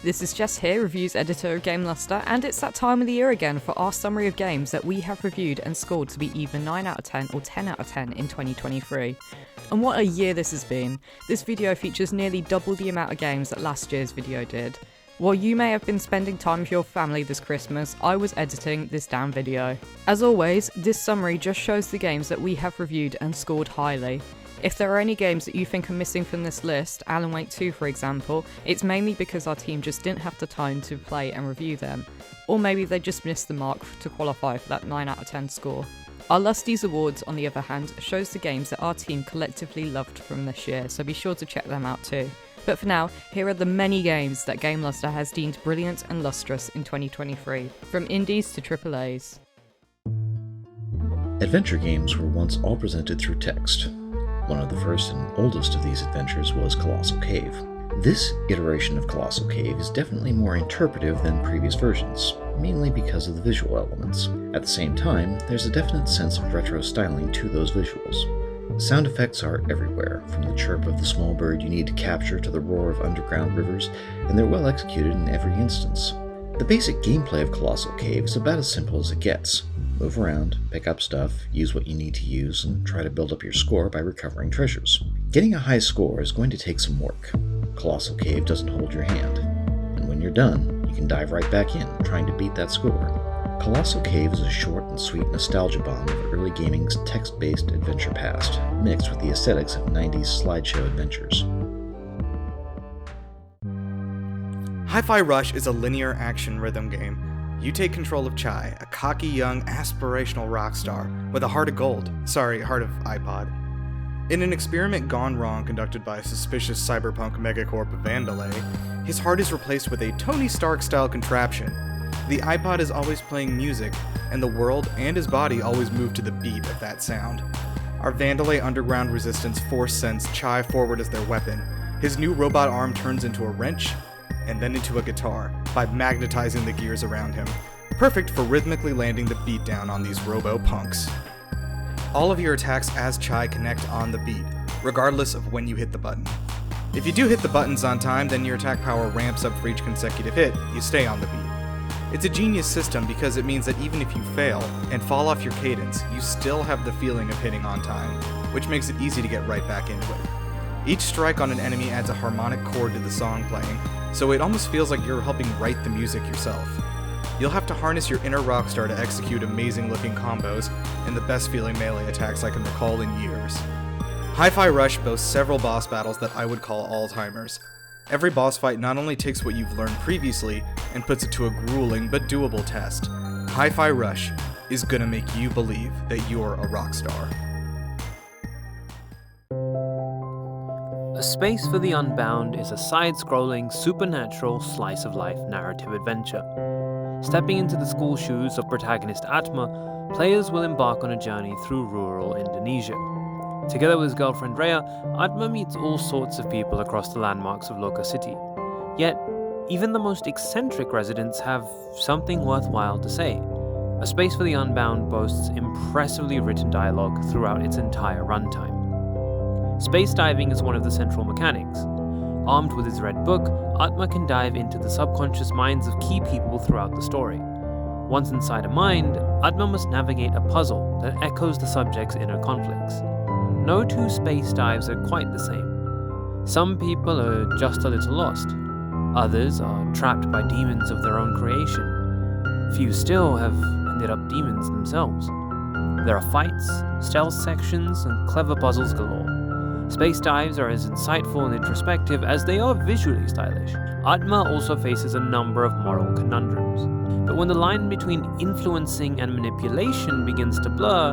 This is Jess here, reviews editor of GameLuster, and it's that time of the year again for our summary of games that we have reviewed and scored to be either 9 out of 10 or 10 out of 10 in 2023. And what a year this has been. This video features nearly double the amount of games that last year's video did. While you may have been spending time with your family this Christmas, I was editing this damn video. As always, this summary just shows the games that we have reviewed and scored highly. If there are any games that you think are missing from this list, Alan Wake 2 for example, it's mainly because our team just didn't have the time to play and review them, or maybe they just missed the mark to qualify for that 9 out of 10 score. Our Lusties Awards, on the other hand, shows the games that our team collectively loved from this year, so be sure to check them out too. But for now, here are the many games that GameLuster has deemed brilliant and lustrous in 2023, from indies to AAAs. Adventure games were once all presented through text. One of the first and oldest of these adventures was Colossal Cave. This iteration of Colossal Cave is definitely more interpretive than previous versions, mainly because of the visual elements. At the same time, there's a definite sense of retro styling to those visuals. Sound effects are everywhere, from the chirp of the small bird you need to capture to the roar of underground rivers, and they're well executed in every instance. The basic gameplay of Colossal Cave is about as simple as it gets. Move around, pick up stuff, use what you need to use, and try to build up your score by recovering treasures. Getting a high score is going to take some work. Colossal Cave doesn't hold your hand, and when you're done, you can dive right back in, trying to beat that score. Colossal Cave is a short and sweet nostalgia bomb of early gaming's text-based adventure past, mixed with the aesthetics of 90s slideshow adventures. Hi-Fi Rush is a linear action rhythm game. You take control of Chai, a cocky young aspirational rock star with a heart of gold. Heart of iPod. In an experiment gone wrong conducted by suspicious cyberpunk megacorp Varney Lake, his heart is replaced with a Tony Stark-style contraption. The iPod is always playing music, and the world and his body always move to the beat of that sound. Our Varney underground resistance force sends Chai forward as their weapon. His new robot arm turns into a wrench, and then into a guitar, by magnetizing the gears around him. Perfect for rhythmically landing the beat down on these robo-punks. All of your attacks as Chai connect on the beat, regardless of when you hit the button. If you do hit the buttons on time, then your attack power ramps up for each consecutive hit, you stay on the beat. It's a genius system because it means that even if you fail and fall off your cadence, you still have the feeling of hitting on time, which makes it easy to get right back into it. Each strike on an enemy adds a harmonic chord to the song playing, so it almost feels like you're helping write the music yourself. You'll have to harness your inner rockstar to execute amazing-looking combos and the best-feeling melee attacks I can recall in years. Hi-Fi Rush boasts several boss battles that I would call all-timers. Every boss fight not only takes what you've learned previously and puts it to a grueling but doable test. Hi-Fi Rush is gonna make you believe that you're a rockstar. A Space for the Unbound is a side-scrolling, supernatural, slice-of-life narrative adventure. Stepping into the school shoes of protagonist Atma, players will embark on a journey through rural Indonesia. Together with his girlfriend Rhea, Atma meets all sorts of people across the landmarks of Loka City. Yet, even the most eccentric residents have something worthwhile to say. A Space for the Unbound boasts impressively written dialogue throughout its entire runtime. Space diving is one of the central mechanics. Armed with his red book, Atma can dive into the subconscious minds of key people throughout the story. Once inside a mind, Atma must navigate a puzzle that echoes the subject's inner conflicts. No two space dives are quite the same. Some people are just a little lost. Others are trapped by demons of their own creation. Few still have ended up demons themselves. There are fights, stealth sections, and clever puzzles galore. Space dives are as insightful and introspective as they are visually stylish. Atma also faces a number of moral conundrums. But when the line between influencing and manipulation begins to blur,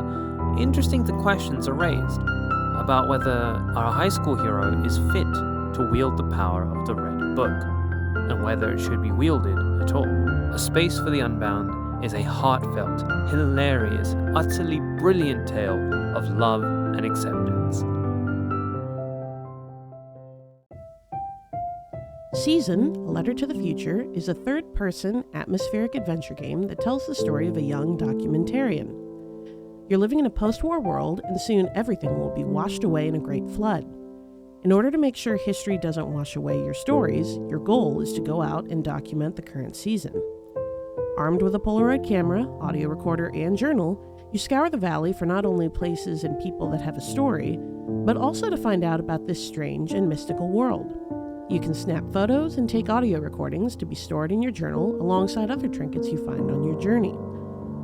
interesting questions are raised about whether our high school hero is fit to wield the power of the Red Book, and whether it should be wielded at all. A Space for the Unbound is a heartfelt, hilarious, utterly brilliant tale of love and acceptance. Season, A Letter to the Future, is a third-person, atmospheric adventure game that tells the story of a young documentarian. You're living in a post-war world, and soon everything will be washed away in a great flood. In order to make sure history doesn't wash away your stories, your goal is to go out and document the current season. Armed with a Polaroid camera, audio recorder, and journal, you scour the valley for not only places and people that have a story, but also to find out about this strange and mystical world. You can snap photos and take audio recordings to be stored in your journal alongside other trinkets you find on your journey.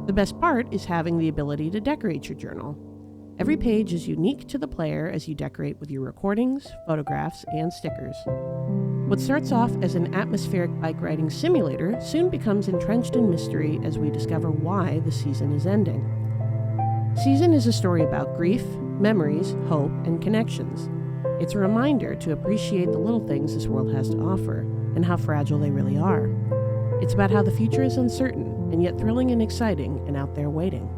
The best part is having the ability to decorate your journal. Every page is unique to the player as you decorate with your recordings, photographs, and stickers. What starts off as an atmospheric bike riding simulator soon becomes entrenched in mystery as we discover why the season is ending. Season is a story about grief, memories, hope, and connections. It's a reminder to appreciate the little things this world has to offer and how fragile they really are. It's about how the future is uncertain and yet thrilling and exciting and out there waiting.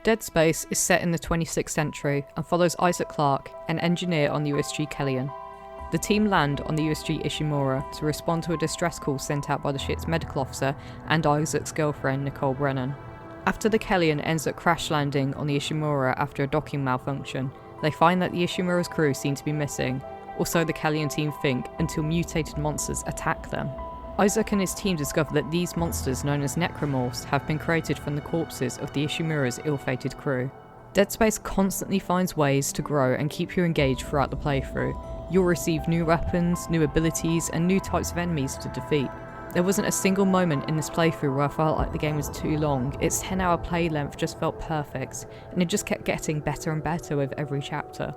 Dead Space is set in the 26th century and follows Isaac Clarke, an engineer on the USG Kellyan. The team land on the USG Ishimura to respond to a distress call sent out by the ship's medical officer and Isaac's girlfriend, Nicole Brennan. After the Kellyan ends up crash landing on the Ishimura after a docking malfunction, they find that the Ishimura's crew seem to be missing, or so the Kellyan team think, until mutated monsters attack them. Isaac and his team discover that these monsters, known as necromorphs, have been created from the corpses of the Ishimura's ill-fated crew. Dead Space constantly finds ways to grow and keep you engaged throughout the playthrough. You'll receive new weapons, new abilities, and new types of enemies to defeat. There wasn't a single moment in this playthrough where I felt like the game was too long. Its 10-hour play length just felt perfect, and it just kept getting better and better with every chapter.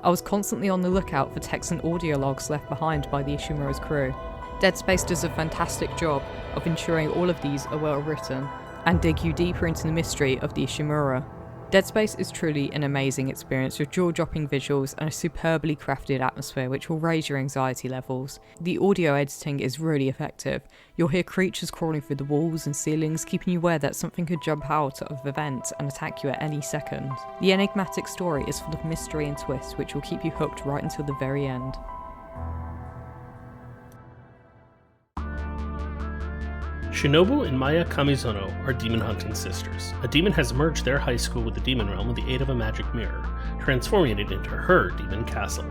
I was constantly on the lookout for text and audio logs left behind by the Ishimura's crew. Dead Space does a fantastic job of ensuring all of these are well written and dig you deeper into the mystery of the Ishimura. Dead Space is truly an amazing experience with jaw-dropping visuals and a superbly crafted atmosphere which will raise your anxiety levels. The audio editing is really effective. You'll hear creatures crawling through the walls and ceilings, keeping you aware that something could jump out of the vent and attack you at any second. The enigmatic story is full of mystery and twists which will keep you hooked right until the very end. Shinobu and Maya Kamizono are demon hunting sisters. A demon has merged their high school with the demon realm with the aid of a magic mirror, transforming it into her demon castle.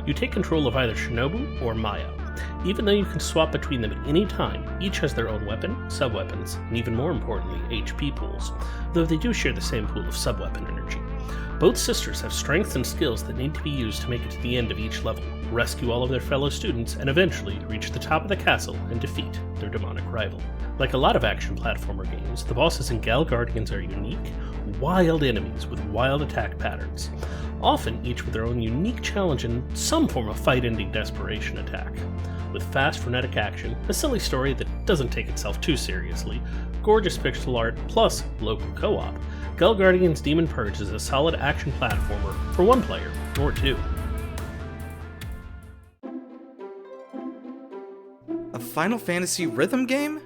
You take control of either Shinobu or Maya. Even though you can swap between them at any time, each has their own weapon, sub-weapons, and even more importantly, HP pools, though they do share the same pool of sub-weapon energy. Both sisters have strengths and skills that need to be used to make it to the end of each level, rescue all of their fellow students, and eventually reach the top of the castle and defeat their demonic rival. Like a lot of action platformer games, the bosses in Gal Guardians are unique, wild enemies with wild attack patterns, often each with their own unique challenge and some form of fight-ending desperation attack. With fast, frenetic action, a silly story that doesn't take itself too seriously, gorgeous pixel art, plus local co-op, Gal Guardians Demon Purge is a solid action platformer for one player, or two. A Final Fantasy rhythm game?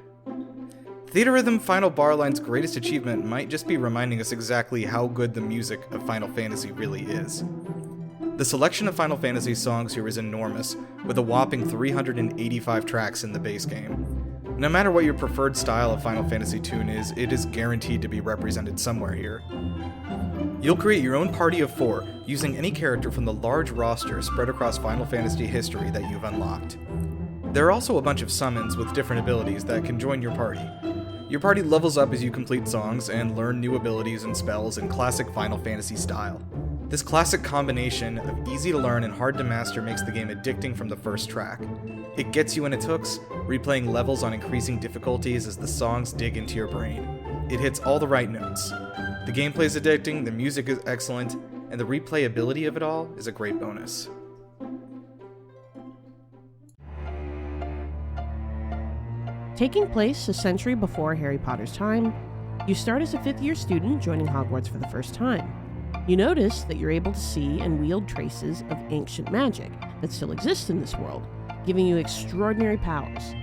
Theatrhythm Final Barline's greatest achievement might just be reminding us exactly how good the music of Final Fantasy really is. The selection of Final Fantasy songs here is enormous, with a whopping 385 tracks in the base game. No matter what your preferred style of Final Fantasy tune is, it is guaranteed to be represented somewhere here. You'll create your own party of 4, using any character from the large roster spread across Final Fantasy history that you've unlocked. There are also a bunch of summons with different abilities that can join your party. Your party levels up as you complete songs and learn new abilities and spells in classic Final Fantasy style. This classic combination of easy to learn and hard to master makes the game addicting from the first track. It gets you in its hooks, replaying levels on increasing difficulties as the songs dig into your brain. It hits all the right notes. The gameplay is addicting, the music is excellent, and the replayability of it all is a great bonus. Taking place a century before Harry Potter's time, you start as a fifth-year student joining Hogwarts for the first time. You notice that you're able to see and wield traces of ancient magic that still exists in this world, giving you extraordinary powers.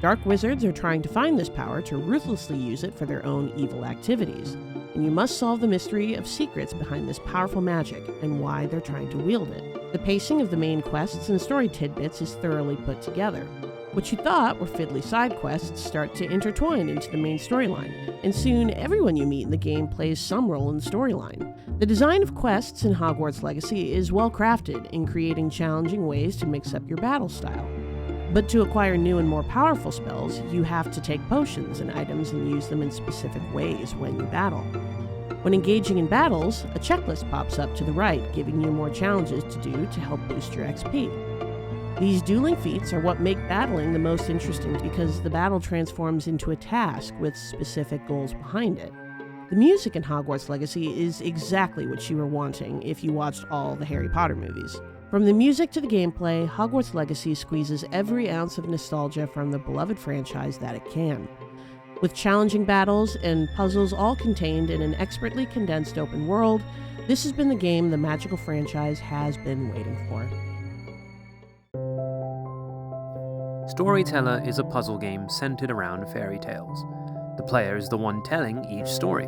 Dark wizards are trying to find this power to ruthlessly use it for their own evil activities, and you must solve the mystery of secrets behind this powerful magic and why they're trying to wield it. The pacing of the main quests and story tidbits is thoroughly put together. What you thought were fiddly side quests start to intertwine into the main storyline, and soon everyone you meet in the game plays some role in the storyline. The design of quests in Hogwarts Legacy is well crafted in creating challenging ways to mix up your battle style. But to acquire new and more powerful spells, you have to take potions and items and use them in specific ways when you battle. When engaging in battles, a checklist pops up to the right, giving you more challenges to do to help boost your XP. These dueling feats are what make battling the most interesting because the battle transforms into a task with specific goals behind it. The music in Hogwarts Legacy is exactly what you were wanting if you watched all the Harry Potter movies. From the music to the gameplay, Hogwarts Legacy squeezes every ounce of nostalgia from the beloved franchise that it can. With challenging battles and puzzles all contained in an expertly condensed open world, this has been the game the magical franchise has been waiting for. Storyteller is a puzzle game centered around fairy tales. The player is the one telling each story.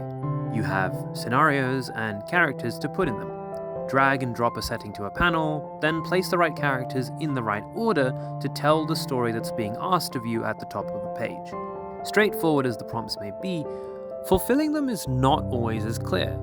You have scenarios and characters to put in them. Drag and drop a setting to a panel, then place the right characters in the right order to tell the story that's being asked of you at the top of the page. Straightforward as the prompts may be, fulfilling them is not always as clear.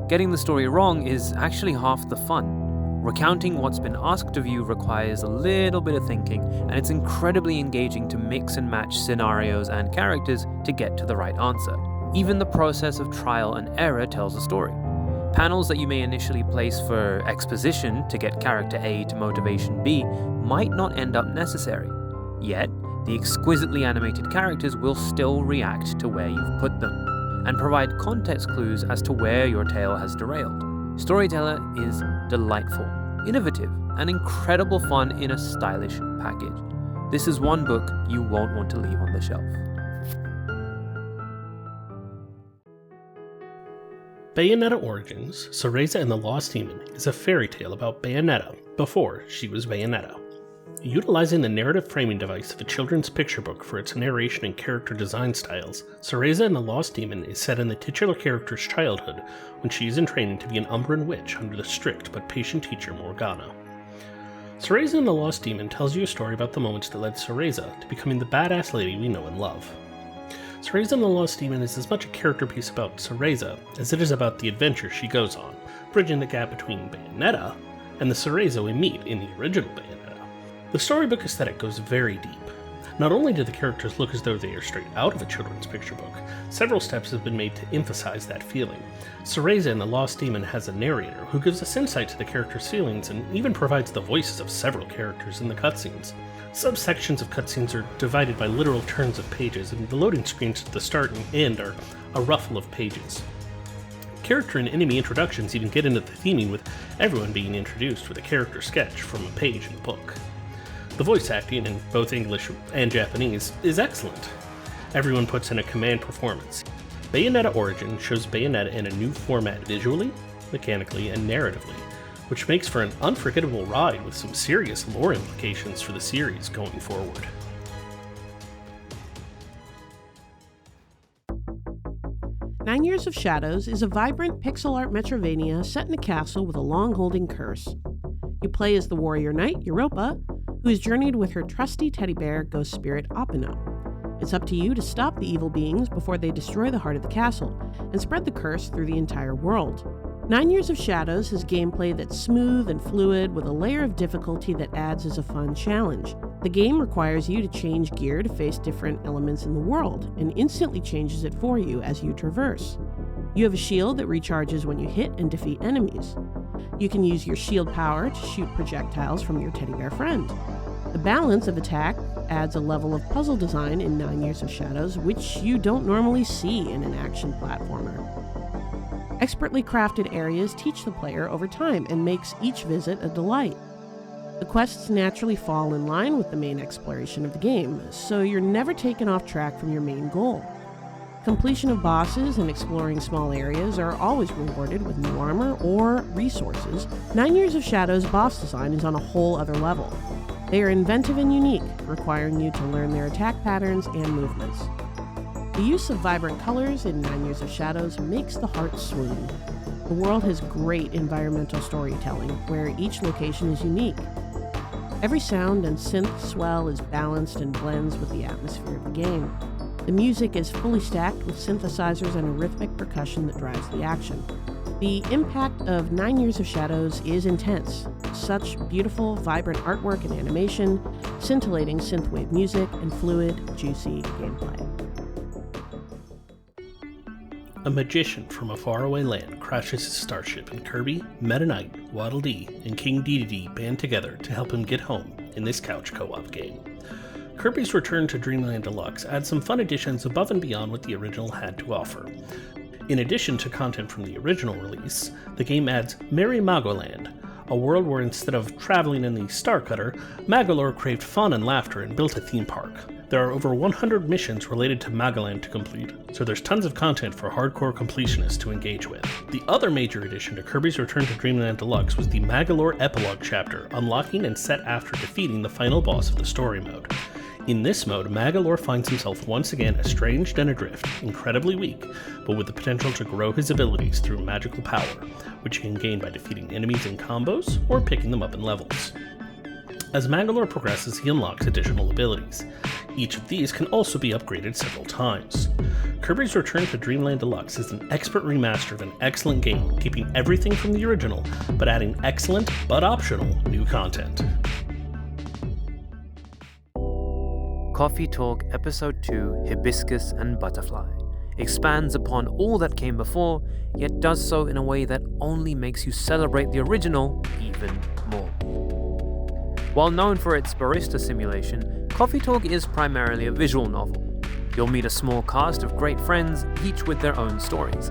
Getting the story wrong is actually half the fun. Recounting what's been asked of you requires a little bit of thinking, and it's incredibly engaging to mix and match scenarios and characters to get to the right answer. Even the process of trial and error tells a story. Panels that you may initially place for exposition to get character A to motivation B might not end up necessary. Yet, the exquisitely animated characters will still react to where you've put them, and provide context clues as to where your tale has derailed. Storyteller is delightful, innovative, and incredible fun in a stylish package. This is one book you won't want to leave on the shelf. Bayonetta Origins, Cereza and the Lost Demon is a fairy tale about Bayonetta before she was Bayonetta. Utilizing the narrative framing device of a children's picture book for its narration and character design styles, Cereza and the Lost Demon is set in the titular character's childhood when she is in training to be an Umbran witch under the strict but patient teacher Morgana. Cereza and the Lost Demon tells you a story about the moments that led Cereza to becoming the badass lady we know and love. Cereza and the Lost Demon is as much a character piece about Cereza as it is about the adventure she goes on, bridging the gap between Bayonetta and the Cereza we meet in the original Bayonetta. The storybook aesthetic goes very deep. Not only do the characters look as though they are straight out of a children's picture book, several steps have been made to emphasize that feeling. Cereza and the Lost Demon has a narrator who gives us insight to the characters' feelings and even provides the voices of several characters in the cutscenes. Subsections of cutscenes are divided by literal turns of pages, and the loading screens at the start and end are a ruffle of pages. Character and enemy introductions even get into the theming, with everyone being introduced with a character sketch from a page in the book. The voice acting, in both English and Japanese, is excellent. Everyone puts in a command performance. Bayonetta Origin shows Bayonetta in a new format visually, mechanically, and narratively, which makes for an unforgettable ride with some serious lore implications for the series going forward. Nine Years of Shadows is a vibrant pixel art Metroidvania set in a castle with a long-holding curse. You play as the warrior knight, Europa, who has journeyed with her trusty teddy bear ghost spirit Opino. It's up to you to stop the evil beings before they destroy the heart of the castle and spread the curse through the entire world. 9 Years of Shadows has gameplay that's smooth and fluid with a layer of difficulty that adds as a fun challenge. The game requires you to change gear to face different elements in the world and instantly changes it for you as you traverse. You have a shield that recharges when you hit and defeat enemies. You can use your shield power to shoot projectiles from your teddy bear friend. The balance of attack adds a level of puzzle design in 9 Years of Shadows, which you don't normally see in an action platformer. Expertly crafted areas teach the player over time and makes each visit a delight. The quests naturally fall in line with the main exploration of the game, so you're never taken off track from your main goal. Completion of bosses and exploring small areas are always rewarded with new armor or resources. 9 Years of Shadows boss design is on a whole other level. They are inventive and unique, requiring you to learn their attack patterns and movements. The use of vibrant colors in 9 Years of Shadows makes the heart swoon. The world has great environmental storytelling, where each location is unique. Every sound and synth swell is balanced and blends with the atmosphere of the game. The music is fully stacked with synthesizers and a rhythmic percussion that drives the action. The impact of 9 Years of Shadows is intense. Such beautiful, vibrant artwork and animation, scintillating synthwave music, and fluid, juicy gameplay. A magician from a faraway land crashes his starship, and Kirby, Meta Knight, Waddle Dee, and King Dedede band together to help him get home in this couch co-op game. Kirby's return to Dreamland Deluxe adds some fun additions above and beyond what the original had to offer. In addition to content from the original release, the game adds Merry Magoland, a world where instead of traveling in the Star Cutter, Magolor craved fun and laughter and built a theme park. There are over 100 missions related to Magoland to complete, so there's tons of content for hardcore completionists to engage with. The other major addition to Kirby's Return to Dreamland Deluxe was the Magolor Epilogue chapter, unlocking and set after defeating the final boss of the story mode. In this mode, Magolor finds himself once again estranged and adrift, incredibly weak, but with the potential to grow his abilities through magical power, which he can gain by defeating enemies in combos or picking them up in levels. As Magolor progresses, he unlocks additional abilities. Each of these can also be upgraded several times. Kirby's Return to Dreamland Deluxe is an expert remaster of an excellent game, keeping everything from the original, but adding excellent, but optional, new content. Coffee Talk Episode 2 Hibiscus and Butterfly expands upon all that came before, yet does so in a way that only makes you celebrate the original even more. While known for its barista simulation, Coffee Talk is primarily a visual novel. You'll meet a small cast of great friends, each with their own stories.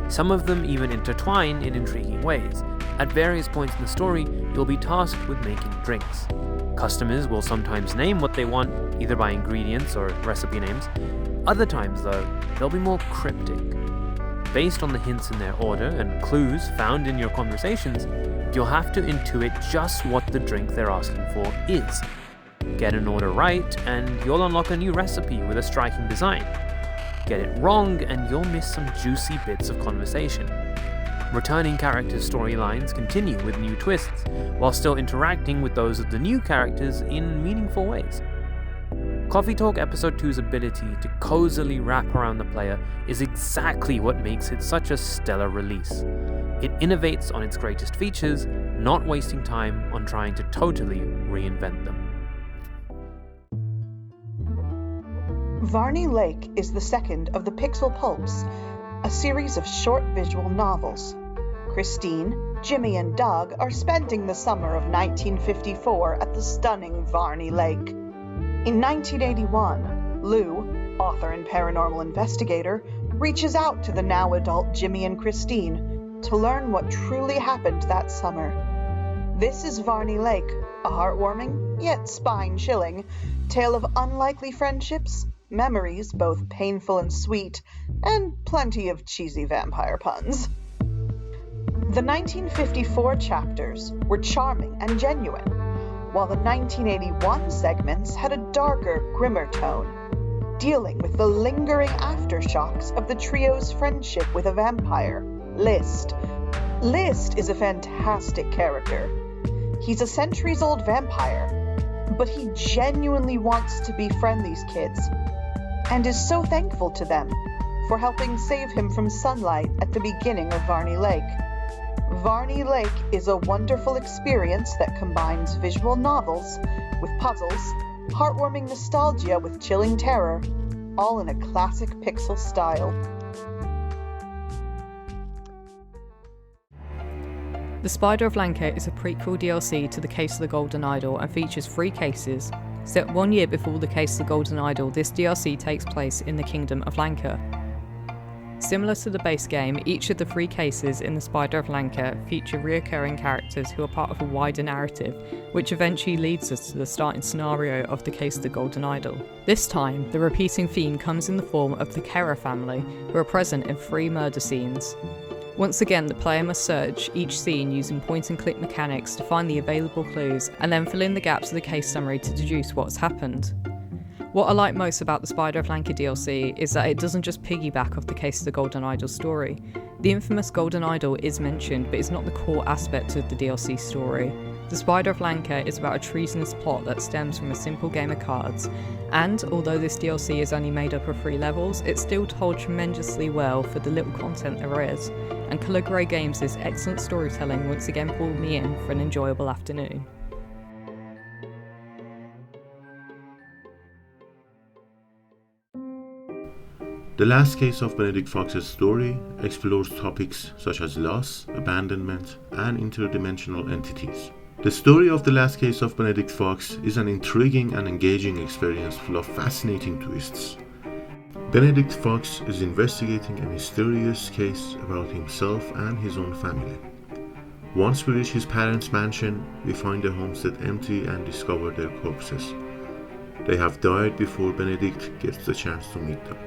Some of them even intertwine in intriguing ways. At various points in the story, you'll be tasked with making drinks. Customers will sometimes name what they want, either by ingredients or recipe names. Other times, though, they'll be more cryptic. Based on the hints in their order and clues found in your conversations, you'll have to intuit just what the drink they're asking for is. Get an order right, and you'll unlock a new recipe with a striking design. Get it wrong, and you'll miss some juicy bits of conversation. Returning characters' storylines continue with new twists, while still interacting with those of the new characters in meaningful ways. Coffee Talk Episode 2's ability to cozily wrap around the player is exactly what makes it such a stellar release. It innovates on its greatest features, not wasting time on trying to totally reinvent them. Varney Lake is the second of the Pixel Pulps, a series of short visual novels. Christine, Jimmy, and Doug are spending the summer of 1954 at the stunning Varney Lake. In 1981, Lou, author and paranormal investigator, reaches out to the now adult Jimmy and Christine to learn what truly happened that summer. This is Varney Lake, a heartwarming, yet spine-chilling, tale of unlikely friendships, memories both painful and sweet, and plenty of cheesy vampire puns. The 1954 chapters were charming and genuine, while the 1981 segments had a darker, grimmer tone, dealing with the lingering aftershocks of the trio's friendship with a vampire, List. List is a fantastic character. He's a centuries-old vampire, but he genuinely wants to befriend these kids, and is so thankful to them for helping save him from sunlight at the beginning of Varney Lake. Varney Lake is a wonderful experience that combines visual novels with puzzles, heartwarming nostalgia with chilling terror, all in a classic pixel style. The Spider of Lanka is a prequel DLC to the Case of the Golden Idol and features 3 cases. Set 1 year before the Case of the Golden Idol, this DLC takes place in the Kingdom of Lanka. Similar to the base game, each of the 3 cases in the Spider of Lanka feature reoccurring characters who are part of a wider narrative, which eventually leads us to the starting scenario of the Case of the Golden Idol. This time, the repeating theme comes in the form of the Kera family, who are present in 3 murder scenes. Once again, the player must search each scene using point-and-click mechanics to find the available clues, and then fill in the gaps of the case summary to deduce what's happened. What I like most about the Spider of Lanka DLC is that it doesn't just piggyback off the Case of the Golden Idol story. The infamous Golden Idol is mentioned, but it's not the core aspect of the DLC story. The Spider of Lanka is about a treasonous plot that stems from a simple game of cards, and although this DLC is only made up of 3 levels, it's still told tremendously well for the little content there is, and Colour Grey Games' excellent storytelling once again pulled me in for an enjoyable afternoon. The Last Case of Benedict Fox's story explores topics such as loss, abandonment, and interdimensional entities. The story of The Last Case of Benedict Fox is an intriguing and engaging experience full of fascinating twists. Benedict Fox is investigating a mysterious case about himself and his own family. Once we reach his parents' mansion, we find the homestead empty and discover their corpses. They have died before Benedict gets the chance to meet them.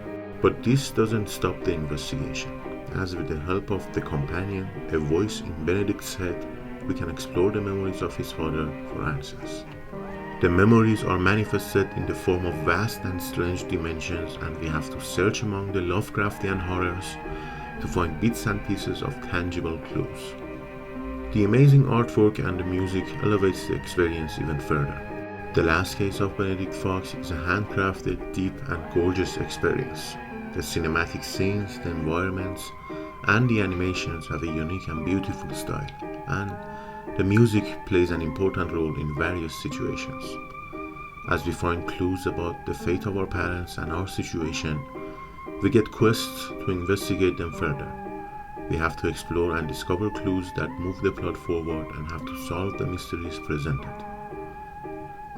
But this doesn't stop the investigation, as with the help of the companion, a voice in Benedict's head, we can explore the memories of his father for answers. The memories are manifested in the form of vast and strange dimensions, and we have to search among the Lovecraftian horrors to find bits and pieces of tangible clues. The amazing artwork and the music elevates the experience even further. The Last Case of Benedict Fox is a handcrafted, deep and gorgeous experience. The cinematic scenes, the environments, and the animations have a unique and beautiful style, and the music plays an important role in various situations. As we find clues about the fate of our parents and our situation, we get quests to investigate them further. We have to explore and discover clues that move the plot forward and have to solve the mysteries presented.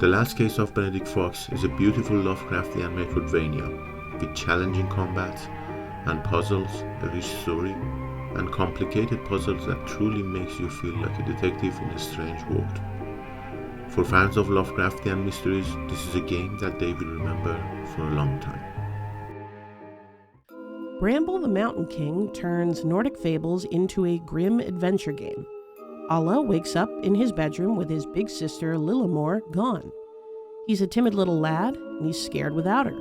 The Last Case of Benedict Fox is a beautiful Lovecraftian Metroidvania with challenging combat and puzzles, a rich story, and complicated puzzles that truly makes you feel like a detective in a strange world. For fans of Lovecraftian mysteries, this is a game that they will remember for a long time. Bramble the Mountain King turns Nordic fables into a grim adventure game. Alla wakes up in his bedroom with his big sister Lillemor gone. He's a timid little lad, and he's scared without her.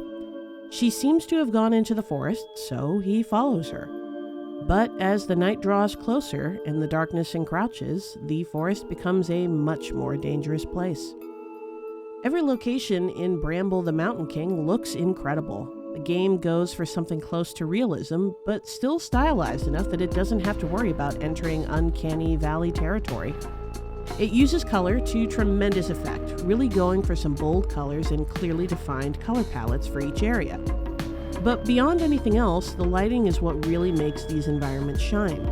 She seems to have gone into the forest, so he follows her. But as the night draws closer and the darkness encroaches, the forest becomes a much more dangerous place. Every location in Bramble the Mountain King looks incredible. The game goes for something close to realism, but still stylized enough that it doesn't have to worry about entering uncanny valley territory. It uses color to tremendous effect, really going for some bold colors and clearly defined color palettes for each area. But beyond anything else, the lighting is what really makes these environments shine.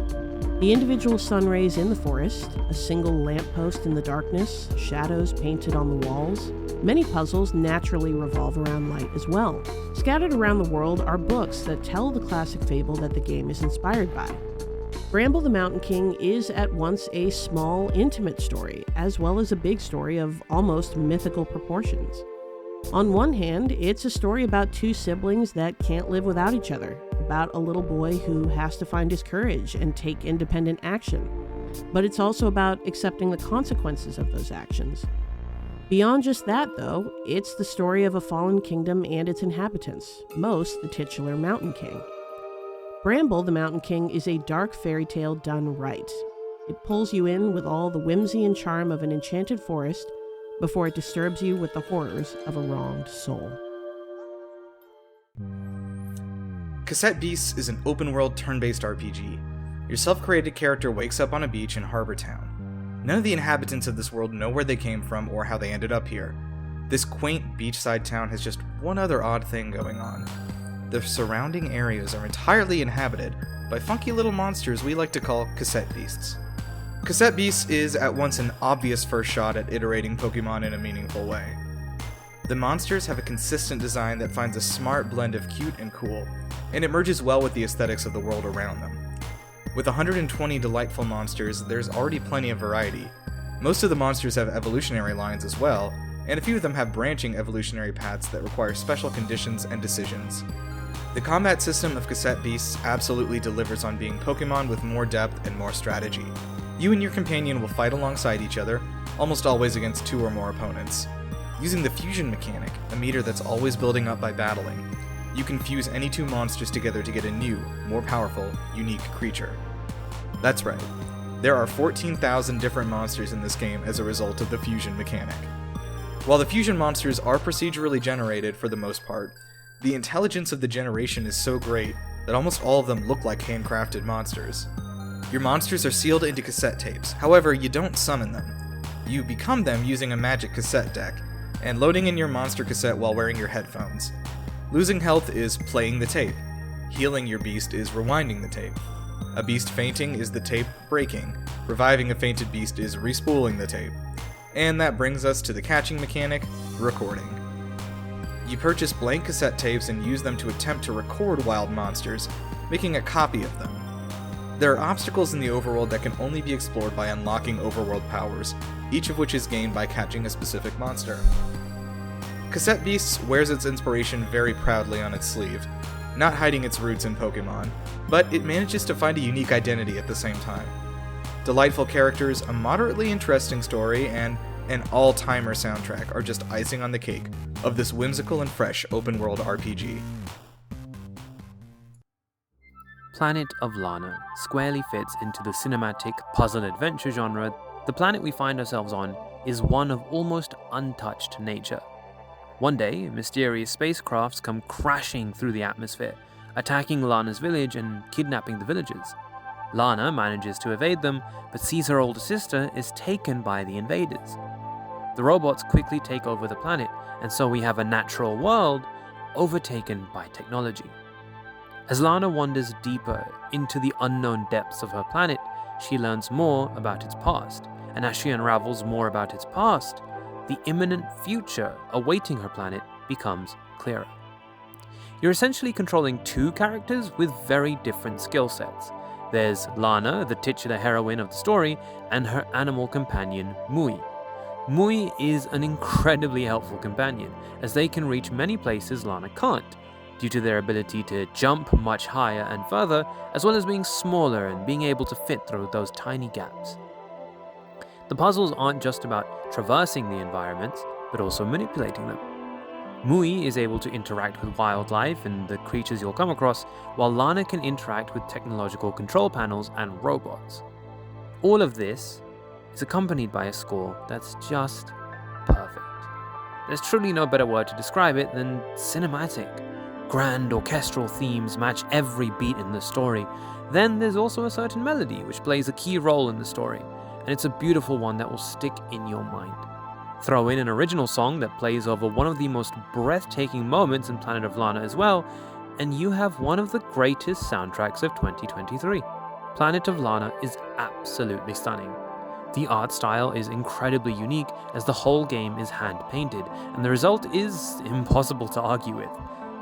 The individual sun rays in the forest, a single lamppost in the darkness, shadows painted on the walls. Many puzzles naturally revolve around light as well. Scattered around the world are books that tell the classic fable that the game is inspired by. Bramble the Mountain King is at once a small, intimate story, as well as a big story of almost mythical proportions. On one hand, it's a story about 2 siblings that can't live without each other, about a little boy who has to find his courage and take independent action. But it's also about accepting the consequences of those actions. Beyond just that, though, it's the story of a fallen kingdom and its inhabitants, most the titular Mountain King. Bramble the Mountain King is a dark fairy tale done right. It pulls you in with all the whimsy and charm of an enchanted forest before it disturbs you with the horrors of a wronged soul. Cassette Beasts is an open-world turn-based RPG. Your self-created character wakes up on a beach in Harbor Town. None of the inhabitants of this world know where they came from or how they ended up here. This quaint beachside town has just one other odd thing going on. The surrounding areas are entirely inhabited by funky little monsters we like to call Cassette Beasts. Cassette Beasts is at once an obvious first shot at iterating Pokemon in a meaningful way. The monsters have a consistent design that finds a smart blend of cute and cool, and it merges well with the aesthetics of the world around them. With 120 delightful monsters, there's already plenty of variety. Most of the monsters have evolutionary lines as well, and a few of them have branching evolutionary paths that require special conditions and decisions. The combat system of Cassette Beasts absolutely delivers on being Pokemon with more depth and more strategy. You and your companion will fight alongside each other, almost always against 2 or more opponents. Using the fusion mechanic, a meter that's always building up by battling, you can fuse any 2 monsters together to get a new, more powerful, unique creature. That's right. There are 14,000 different monsters in this game as a result of the fusion mechanic. While the fusion monsters are procedurally generated for the most part, the intelligence of the generation is so great that almost all of them look like handcrafted monsters. Your monsters are sealed into cassette tapes, however, you don't summon them. You become them using a magic cassette deck, and loading in your monster cassette while wearing your headphones. Losing health is playing the tape. Healing your beast is rewinding the tape. A beast fainting is the tape breaking. Reviving a fainted beast is respooling the tape. And that brings us to the catching mechanic, recording. You purchase blank cassette tapes and use them to attempt to record wild monsters, making a copy of them. There are obstacles in the overworld that can only be explored by unlocking overworld powers, each of which is gained by catching a specific monster. Cassette Beasts wears its inspiration very proudly on its sleeve, not hiding its roots in Pokemon, but it manages to find a unique identity at the same time. Delightful characters, a moderately interesting story, and an all-timer soundtrack are just icing on the cake of this whimsical and fresh open-world RPG. Planet of Lana squarely fits into the cinematic puzzle-adventure genre. The planet we find ourselves on is one of almost untouched nature. One day, mysterious spacecrafts come crashing through the atmosphere, attacking Lana's village and kidnapping the villagers. Lana manages to evade them, but sees her older sister is taken by the invaders. The robots quickly take over the planet, and so we have a natural world overtaken by technology. As Lana wanders deeper into the unknown depths of her planet, she learns more about its past, and as she unravels more about its past, the imminent future awaiting her planet becomes clearer. You're essentially controlling two characters with very different skill sets. There's Lana, the titular heroine of the story, and her animal companion, Mui. Mui is an incredibly helpful companion, as they can reach many places Lana can't, due to their ability to jump much higher and further, as well as being smaller and being able to fit through those tiny gaps. The puzzles aren't just about traversing the environments, but also manipulating them. Mui is able to interact with wildlife and the creatures you'll come across, while Lana can interact with technological control panels and robots. All of this is accompanied by a score that's just perfect. There's truly no better word to describe it than cinematic. Grand orchestral themes match every beat in the story. Then there's also a certain melody which plays a key role in the story, and it's a beautiful one that will stick in your mind. Throw in an original song that plays over one of the most breathtaking moments in Planet of Lana as well, and you have one of the greatest soundtracks of 2023. Planet of Lana is absolutely stunning. The art style is incredibly unique as the whole game is hand-painted, and the result is impossible to argue with.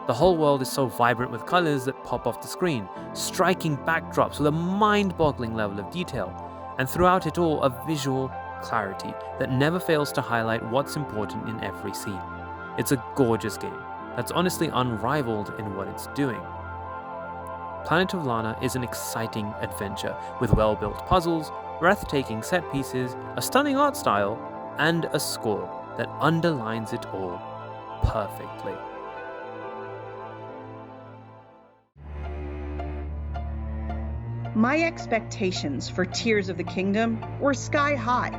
The whole world is so vibrant with colors that pop off the screen, striking backdrops with a mind-boggling level of detail, and throughout it all a visual clarity that never fails to highlight what's important in every scene. It's a gorgeous game that's honestly unrivaled in what it's doing. Planet of Lana is an exciting adventure with well-built puzzles, breathtaking set pieces, a stunning art style, and a score that underlines it all perfectly. My expectations for Tears of the Kingdom were sky high,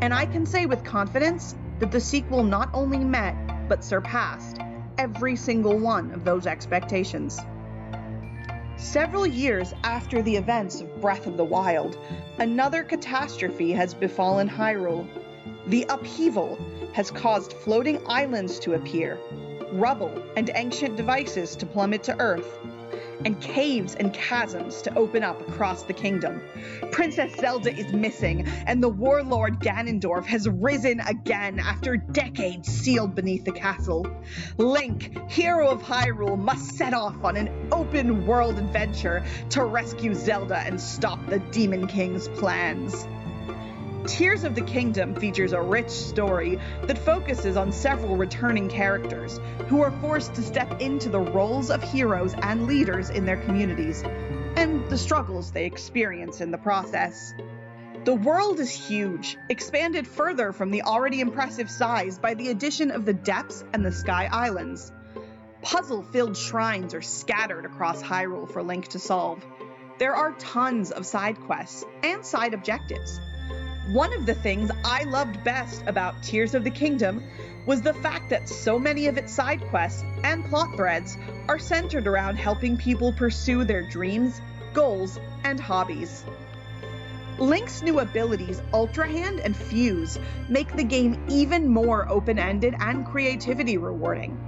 and I can say with confidence that the sequel not only met, but surpassed every single one of those expectations. Several years after the events of Breath of the Wild, another catastrophe has befallen Hyrule. The upheaval has caused floating islands to appear, rubble and ancient devices to plummet to Earth, and caves and chasms to open up across the kingdom. Princess Zelda is missing, and the warlord Ganondorf has risen again after decades sealed beneath the castle. Link, hero of Hyrule, must set off on an open-world adventure to rescue Zelda and stop the Demon King's plans. Tears of the Kingdom features a rich story that focuses on several returning characters who are forced to step into the roles of heroes and leaders in their communities, and the struggles they experience in the process. The world is huge, expanded further from the already impressive size by the addition of the Depths and the Sky Islands. Puzzle-filled shrines are scattered across Hyrule for Link to solve, There are tons of side quests and side objectives. One of the things I loved best about Tears of the Kingdom was the fact that so many of its side quests and plot threads are centered around helping people pursue their dreams, goals, and hobbies. Link's new abilities, Ultra Hand and Fuse, make the game even more open-ended and creativity rewarding,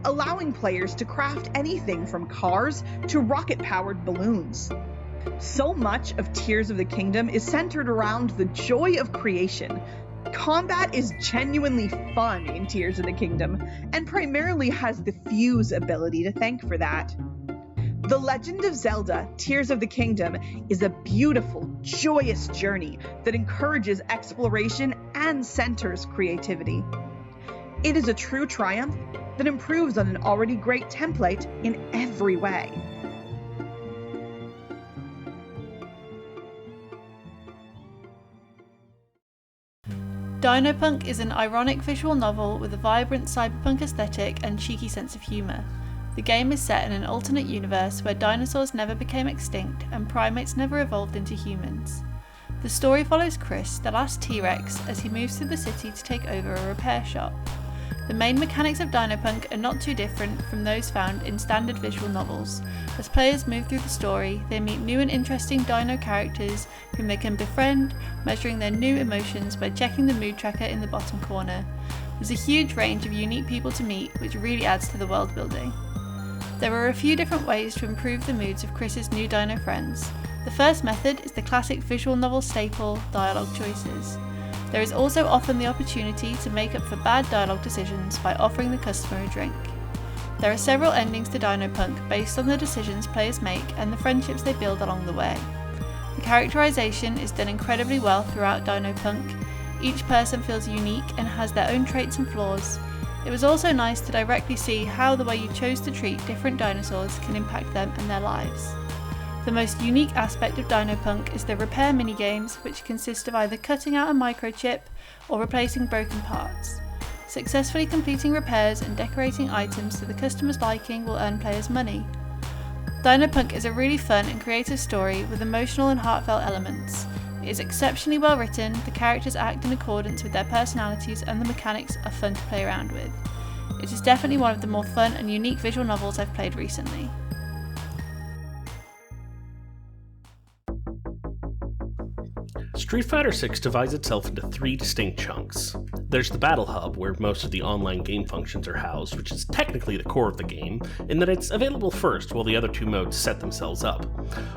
allowing players to craft anything from cars to rocket-powered balloons. So much of Tears of the Kingdom is centered around the joy of creation. Combat is genuinely fun in Tears of the Kingdom, and primarily has the Fuse ability to thank for that. The Legend of Zelda, Tears of the Kingdom, is a beautiful, joyous journey that encourages exploration and centers creativity. It is a true triumph that improves on an already great template in every way. Dynopunk is an ironic visual novel with a vibrant cyberpunk aesthetic and cheeky sense of humour. The game is set in an alternate universe where dinosaurs never became extinct and primates never evolved into humans. The story follows Chris, the last T-Rex, as he moves through the city to take over a repair shop. The main mechanics of Dynopunk are not too different from those found in standard visual novels. As players move through the story, they meet new and interesting dino characters whom they can befriend, measuring their new emotions by checking the mood tracker in the bottom corner. There's a huge range of unique people to meet, which really adds to the world building. There are a few different ways to improve the moods of Chris's new dino friends. The first method is the classic visual novel staple, dialogue choices. There is also often the opportunity to make up for bad dialogue decisions by offering the customer a drink. There are several endings to Dynopunk based on the decisions players make and the friendships they build along the way. The characterization is done incredibly well throughout Dynopunk. Each person feels unique and has their own traits and flaws. It was also nice to directly see how the way you chose to treat different dinosaurs can impact them and their lives. The most unique aspect of Dynopunk is the repair minigames, which consist of either cutting out a microchip or replacing broken parts. Successfully completing repairs and decorating items to the customer's liking will earn players money. Dynopunk is a really fun and creative story with emotional and heartfelt elements. It is exceptionally well written, the characters act in accordance with their personalities, and the mechanics are fun to play around with. It is definitely one of the more fun and unique visual novels I've played recently. Street Fighter VI divides itself into three distinct chunks. There's the Battle Hub, where most of the online game functions are housed, which is technically the core of the game, in that it's available first while the other two modes set themselves up.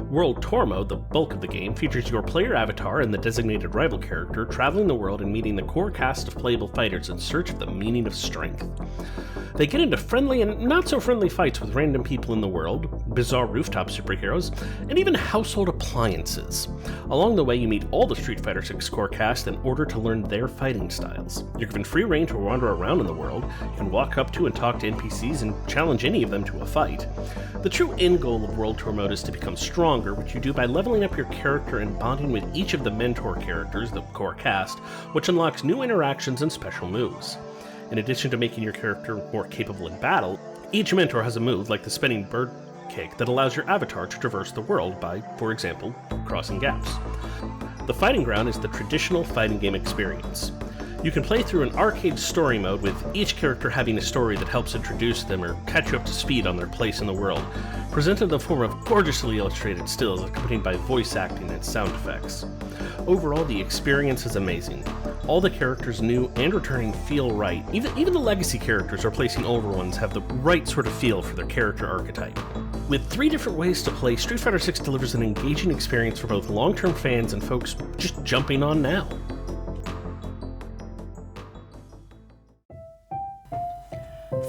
World Tour Mode, the bulk of the game, features your player avatar and the designated rival character traveling the world and meeting the core cast of playable fighters in search of the meaning of strength. They get into friendly and not so friendly fights with random people in the world, bizarre rooftop superheroes, and even household appliances. Along the way, you meet all the Street Fighter VI core cast in order to learn their fighting styles. You're given free reign to wander around in the world. You can walk up to and talk to NPCs and challenge any of them to a fight. The true end goal of World Tour Mode is to become stronger, which you do by leveling up your character and bonding with each of the mentor characters, the core cast, which unlocks new interactions and special moves. In addition to making your character more capable in battle, each mentor has a move like the spinning bird kick that allows your avatar to traverse the world by, for example, crossing gaps. The fighting ground is the traditional fighting game experience. You can play through an arcade story mode with each character having a story that helps introduce them or catch you up to speed on their place in the world, presented in the form of gorgeously illustrated stills accompanied by voice acting and sound effects. Overall, the experience is amazing. All the characters, new and returning, feel right. Even the legacy characters replacing older ones have the right sort of feel for their character archetype. With 3 different ways to play, Street Fighter VI delivers an engaging experience for both long-term fans and folks just jumping on now.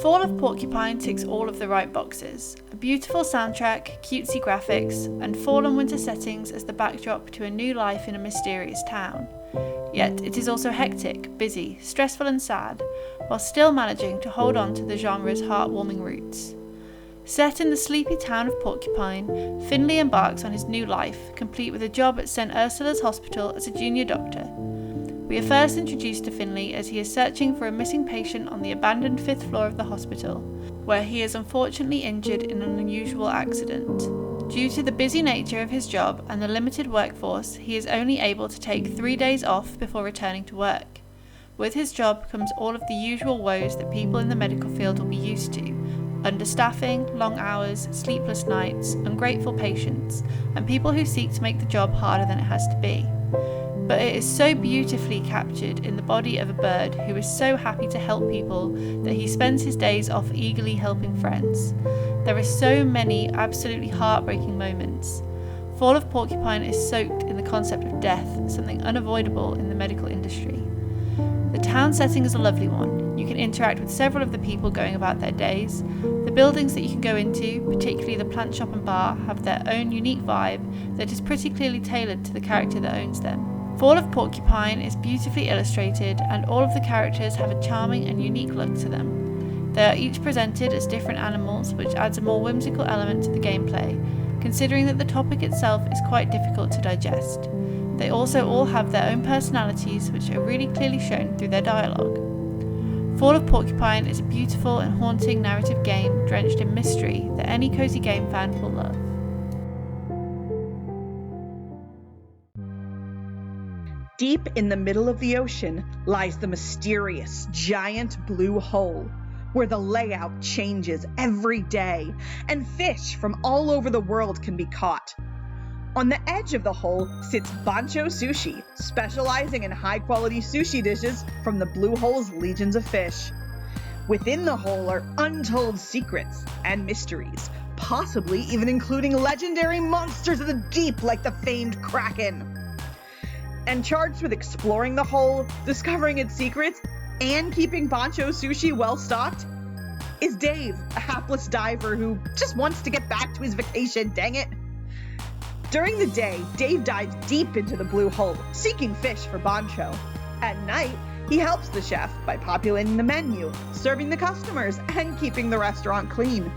Fall of Porcupine ticks all of the right boxes. A beautiful soundtrack, cutesy graphics, and fall and winter settings as the backdrop to a new life in a mysterious town. Yet it is also hectic, busy, stressful and sad, while still managing to hold on to the genre's heartwarming roots. Set in the sleepy town of Porcupine, Finley embarks on his new life, complete with a job at St. Ursula's Hospital as a junior doctor. We are first introduced to Finley as he is searching for a missing patient on the abandoned 5th floor of the hospital, where he is unfortunately injured in an unusual accident. Due to the busy nature of his job and the limited workforce, he is only able to take 3 days off before returning to work. With his job comes all of the usual woes that people in the medical field will be used to: understaffing, long hours, sleepless nights, ungrateful patients, and people who seek to make the job harder than it has to be. But it is so beautifully captured in the body of a bird who is so happy to help people that he spends his days off eagerly helping friends. There are so many absolutely heartbreaking moments. Fall of Porcupine is soaked in the concept of death, something unavoidable in the medical industry. The town setting is a lovely one. You can interact with several of the people going about their days. The buildings that you can go into, particularly the plant shop and bar, have their own unique vibe that is pretty clearly tailored to the character that owns them. Fall of Porcupine is beautifully illustrated, and all of the characters have a charming and unique look to them. They are each presented as different animals, which adds a more whimsical element to the gameplay, considering that the topic itself is quite difficult to digest. They also all have their own personalities, which are really clearly shown through their dialogue. Fall of Porcupine is a beautiful and haunting narrative game drenched in mystery that any cozy game fan will love. Deep in the middle of the ocean lies the mysterious giant blue hole, where the layout changes every day and fish from all over the world can be caught. On the edge of the hole sits Bancho Sushi, specializing in high-quality sushi dishes from the blue hole's legions of fish. Within the hole are untold secrets and mysteries, possibly even including legendary monsters of the deep like the famed Kraken. And charged with exploring the hole, discovering its secrets, and keeping Bancho Sushi well-stocked, is Dave, a hapless diver who just wants to get back to his vacation, dang it. During the day, Dave dives deep into the blue hole, seeking fish for Bancho. At night, he helps the chef by populating the menu, serving the customers, and keeping the restaurant clean.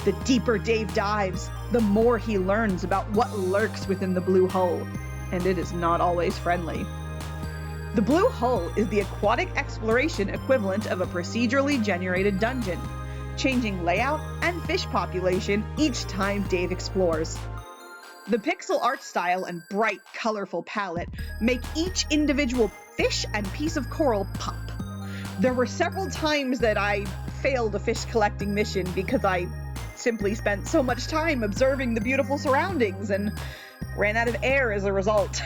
The deeper Dave dives, the more he learns about what lurks within the blue hole. And it is not always friendly. The blue hole is the aquatic exploration equivalent of a procedurally generated dungeon, changing layout and fish population each time Dave explores. The pixel art style and bright, colorful palette make each individual fish and piece of coral pop. There were several times that I failed a fish collecting mission because I simply spent so much time observing the beautiful surroundings and ran out of air as a result.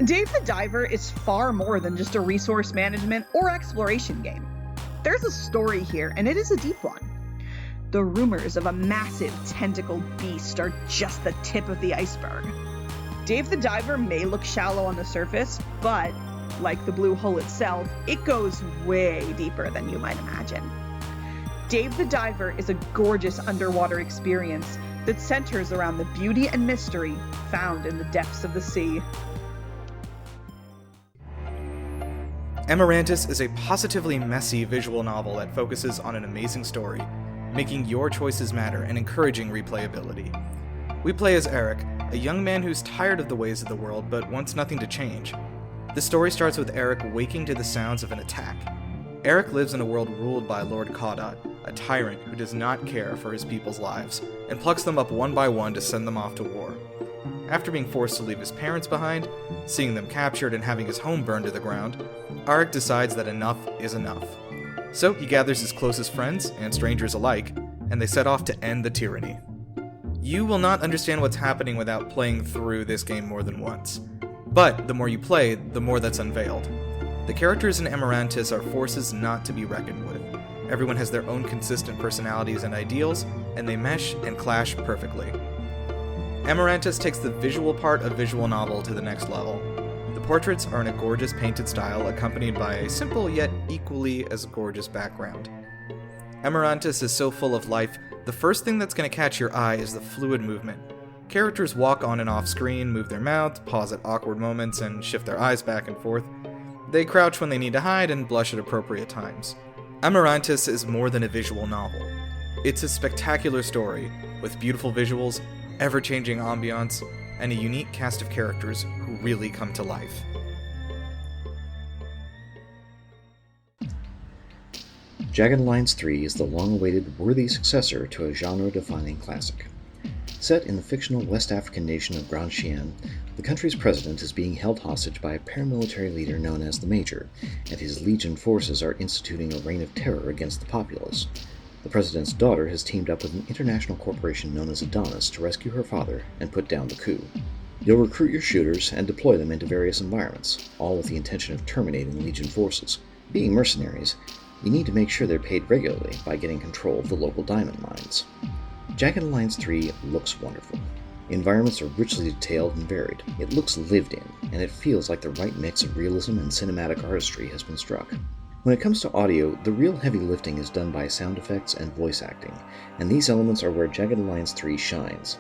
Dave the Diver is far more than just a resource management or exploration game. There's a story here, and it is a deep one. The rumors of a massive tentacled beast are just the tip of the iceberg. Dave the Diver may look shallow on the surface, but, like the blue hole itself, it goes way deeper than you might imagine. Dave the Diver is a gorgeous underwater experience that centers around the beauty and mystery found in the depths of the sea. Amarantus is a positively messy visual novel that focuses on an amazing story, making your choices matter and encouraging replayability. We play as Eric, a young man who's tired of the ways of the world but wants nothing to change. The story starts with Eric waking to the sounds of an attack. Eric lives in a world ruled by Lord Caudot, a tyrant who does not care for his people's lives, and plucks them up one by one to send them off to war. After being forced to leave his parents behind, seeing them captured and having his home burned to the ground, Eric decides that enough is enough. So he gathers his closest friends, and strangers alike, and they set off to end the tyranny. You will not understand what's happening without playing through this game more than once. But the more you play, the more that's unveiled. The characters in Amarantus are forces not to be reckoned with. Everyone has their own consistent personalities and ideals, and they mesh and clash perfectly. Amarantus takes the visual part of visual novel to the next level. The portraits are in a gorgeous painted style accompanied by a simple yet equally as gorgeous background. Amarantus is so full of life, the first thing that's going to catch your eye is the fluid movement. Characters walk on and off screen, move their mouth, pause at awkward moments, and shift their eyes back and forth. They crouch when they need to hide and blush at appropriate times. Amarantus is more than a visual novel. It's a spectacular story, with beautiful visuals, ever-changing ambiance, and a unique cast of characters who really come to life. Jagged Alliance 3 is the long-awaited worthy successor to a genre-defining classic. Set in the fictional West African nation of Grand Chien, the country's president is being held hostage by a paramilitary leader known as the Major, and his legion forces are instituting a reign of terror against the populace. The president's daughter has teamed up with an international corporation known as Adonis to rescue her father and put down the coup. You'll recruit your shooters and deploy them into various environments, all with the intention of terminating Legion forces. Being mercenaries, you need to make sure they're paid regularly by getting control of the local diamond mines. Jagged Alliance 3 looks wonderful. The environments are richly detailed and varied. It looks lived in, and it feels like the right mix of realism and cinematic artistry has been struck. When it comes to audio, the real heavy lifting is done by sound effects and voice acting, and these elements are where Jagged Alliance 3 shines.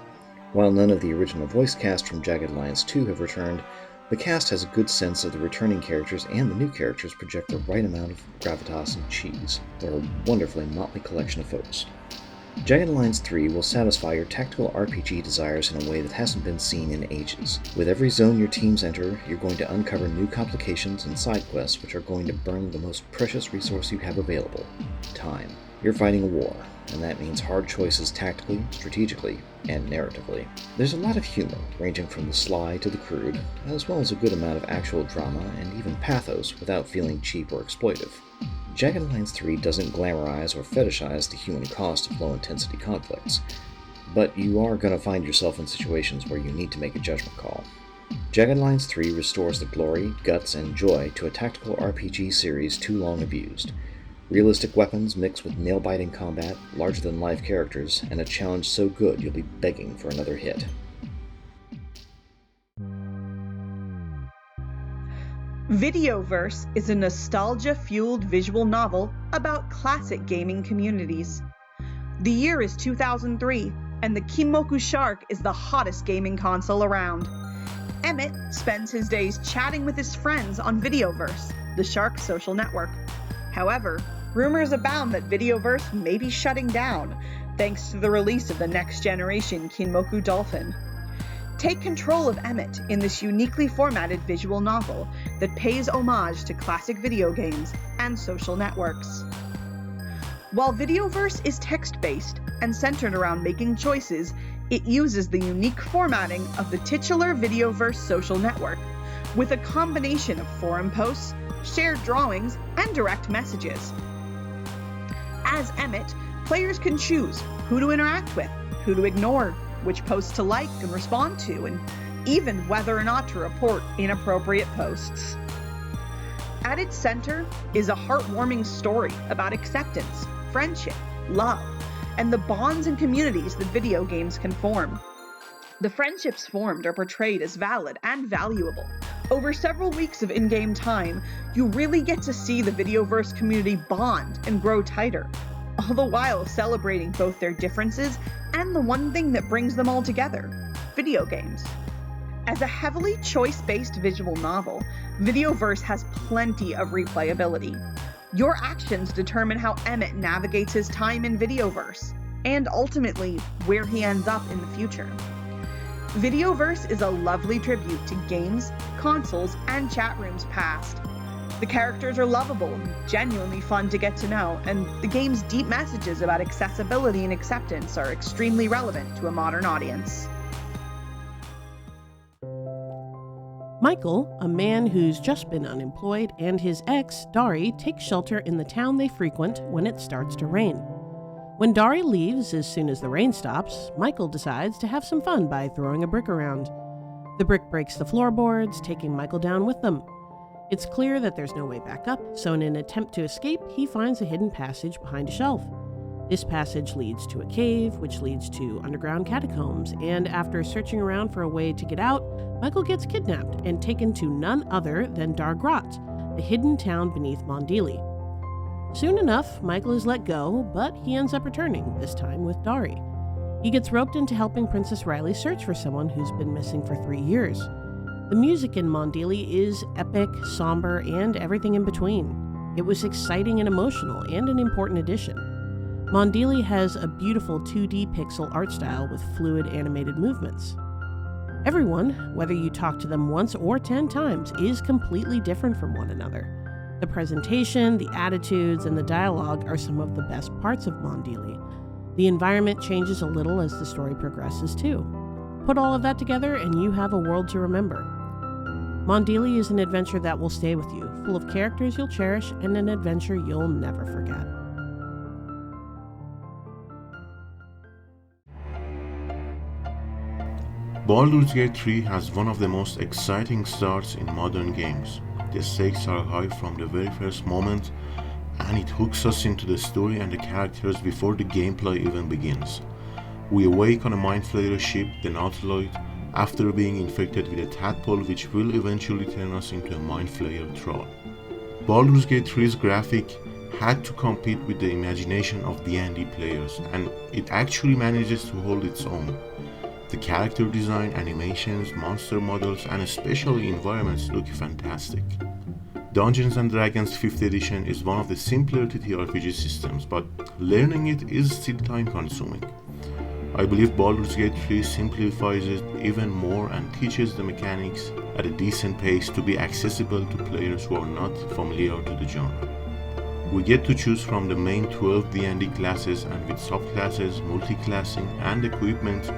While none of the original voice cast from Jagged Alliance 2 have returned, the cast has a good sense of the returning characters, and the new characters project the right amount of gravitas and cheese. They're a wonderfully motley collection of folks. Jagged Alliance 3 will satisfy your tactical RPG desires in a way that hasn't been seen in ages. With every zone your teams enter, you're going to uncover new complications and side quests which are going to burn the most precious resource you have available: time. You're fighting a war, and that means hard choices tactically, strategically, and narratively. There's a lot of humor, ranging from the sly to the crude, as well as a good amount of actual drama and even pathos without feeling cheap or exploitive. Jagged Alliance 3 doesn't glamorize or fetishize the human cost of low-intensity conflicts, but you are going to find yourself in situations where you need to make a judgment call. Jagged Alliance 3 restores the glory, guts, and joy to a tactical RPG series too long abused. Realistic weapons mixed with nail-biting combat, larger-than-life characters, and a challenge so good you'll be begging for another hit. Videoverse is a nostalgia-fueled visual novel about classic gaming communities. The year is 2003, and the Kimoku Shark is the hottest gaming console around. Emmett spends his days chatting with his friends on Videoverse, the Shark social network. However, rumors abound that Videoverse may be shutting down, thanks to the release of the next-generation Kinmoku Dolphin. Take control of Emmett in this uniquely formatted visual novel that pays homage to classic video games and social networks. While Videoverse is text-based and centered around making choices, it uses the unique formatting of the titular Videoverse social network, with a combination of forum posts, shared drawings, and direct messages. As Emmett, players can choose who to interact with, who to ignore, which posts to like and respond to, and even whether or not to report inappropriate posts. At its center is a heartwarming story about acceptance, friendship, love, and the bonds and communities that video games can form. The friendships formed are portrayed as valid and valuable. Over several weeks of in-game time, you really get to see the Videoverse community bond and grow tighter, all the while celebrating both their differences and the one thing that brings them all together: video games. As a heavily choice-based visual novel, Videoverse has plenty of replayability. Your actions determine how Emmett navigates his time in Videoverse, and ultimately, where he ends up in the future. Videoverse is a lovely tribute to games, consoles, and chat rooms past. The characters are lovable and genuinely fun to get to know, and the game's deep messages about accessibility and acceptance are extremely relevant to a modern audience. Michael, a man who's just been unemployed, and his ex, Dari, take shelter in the town they frequent when it starts to rain. When Dari leaves as soon as the rain stops, Michael decides to have some fun by throwing a brick around. The brick breaks the floorboards, taking Michael down with them. It's clear that there's no way back up, so in an attempt to escape, he finds a hidden passage behind a shelf. This passage leads to a cave, which leads to underground catacombs, and after searching around for a way to get out, Michael gets kidnapped and taken to none other than Dargrot, the hidden town beneath Mondealy. Soon enough, Michael is let go, but he ends up returning, this time with Dari. He gets roped into helping Princess Riley search for someone who's been missing for 3 years. The music in Mondealy is epic, somber, and everything in between. It was exciting and emotional, and an important addition. Mondealy has a beautiful 2D pixel art style with fluid animated movements. Everyone, whether you talk to them once or 10 times, is completely different from one another. The presentation, the attitudes, and the dialogue are some of the best parts of Mondealy. The environment changes a little as the story progresses too. Put all of that together and you have a world to remember. Mondealy is an adventure that will stay with you, full of characters you'll cherish and an adventure you'll never forget. Baldur's Gate 3 has one of the most exciting starts in modern games. The stakes are high from the very first moment, and it hooks us into the story and the characters before the gameplay even begins. We awake on a Mind Flayer ship, the Nautiloid, after being infected with a tadpole which will eventually turn us into a Mind Flayer troll. Baldur's Gate 3's graphic had to compete with the imagination of D&D players, and it actually manages to hold its own. The character design, animations, monster models, and especially environments look fantastic. Dungeons & Dragons 5th edition is one of the simpler TTRPG systems, but learning it is still time consuming. I believe Baldur's Gate 3 simplifies it even more and teaches the mechanics at a decent pace to be accessible to players who are not familiar to the genre. We get to choose from the main 12 D&D classes, and with subclasses, multi-classing, and equipment,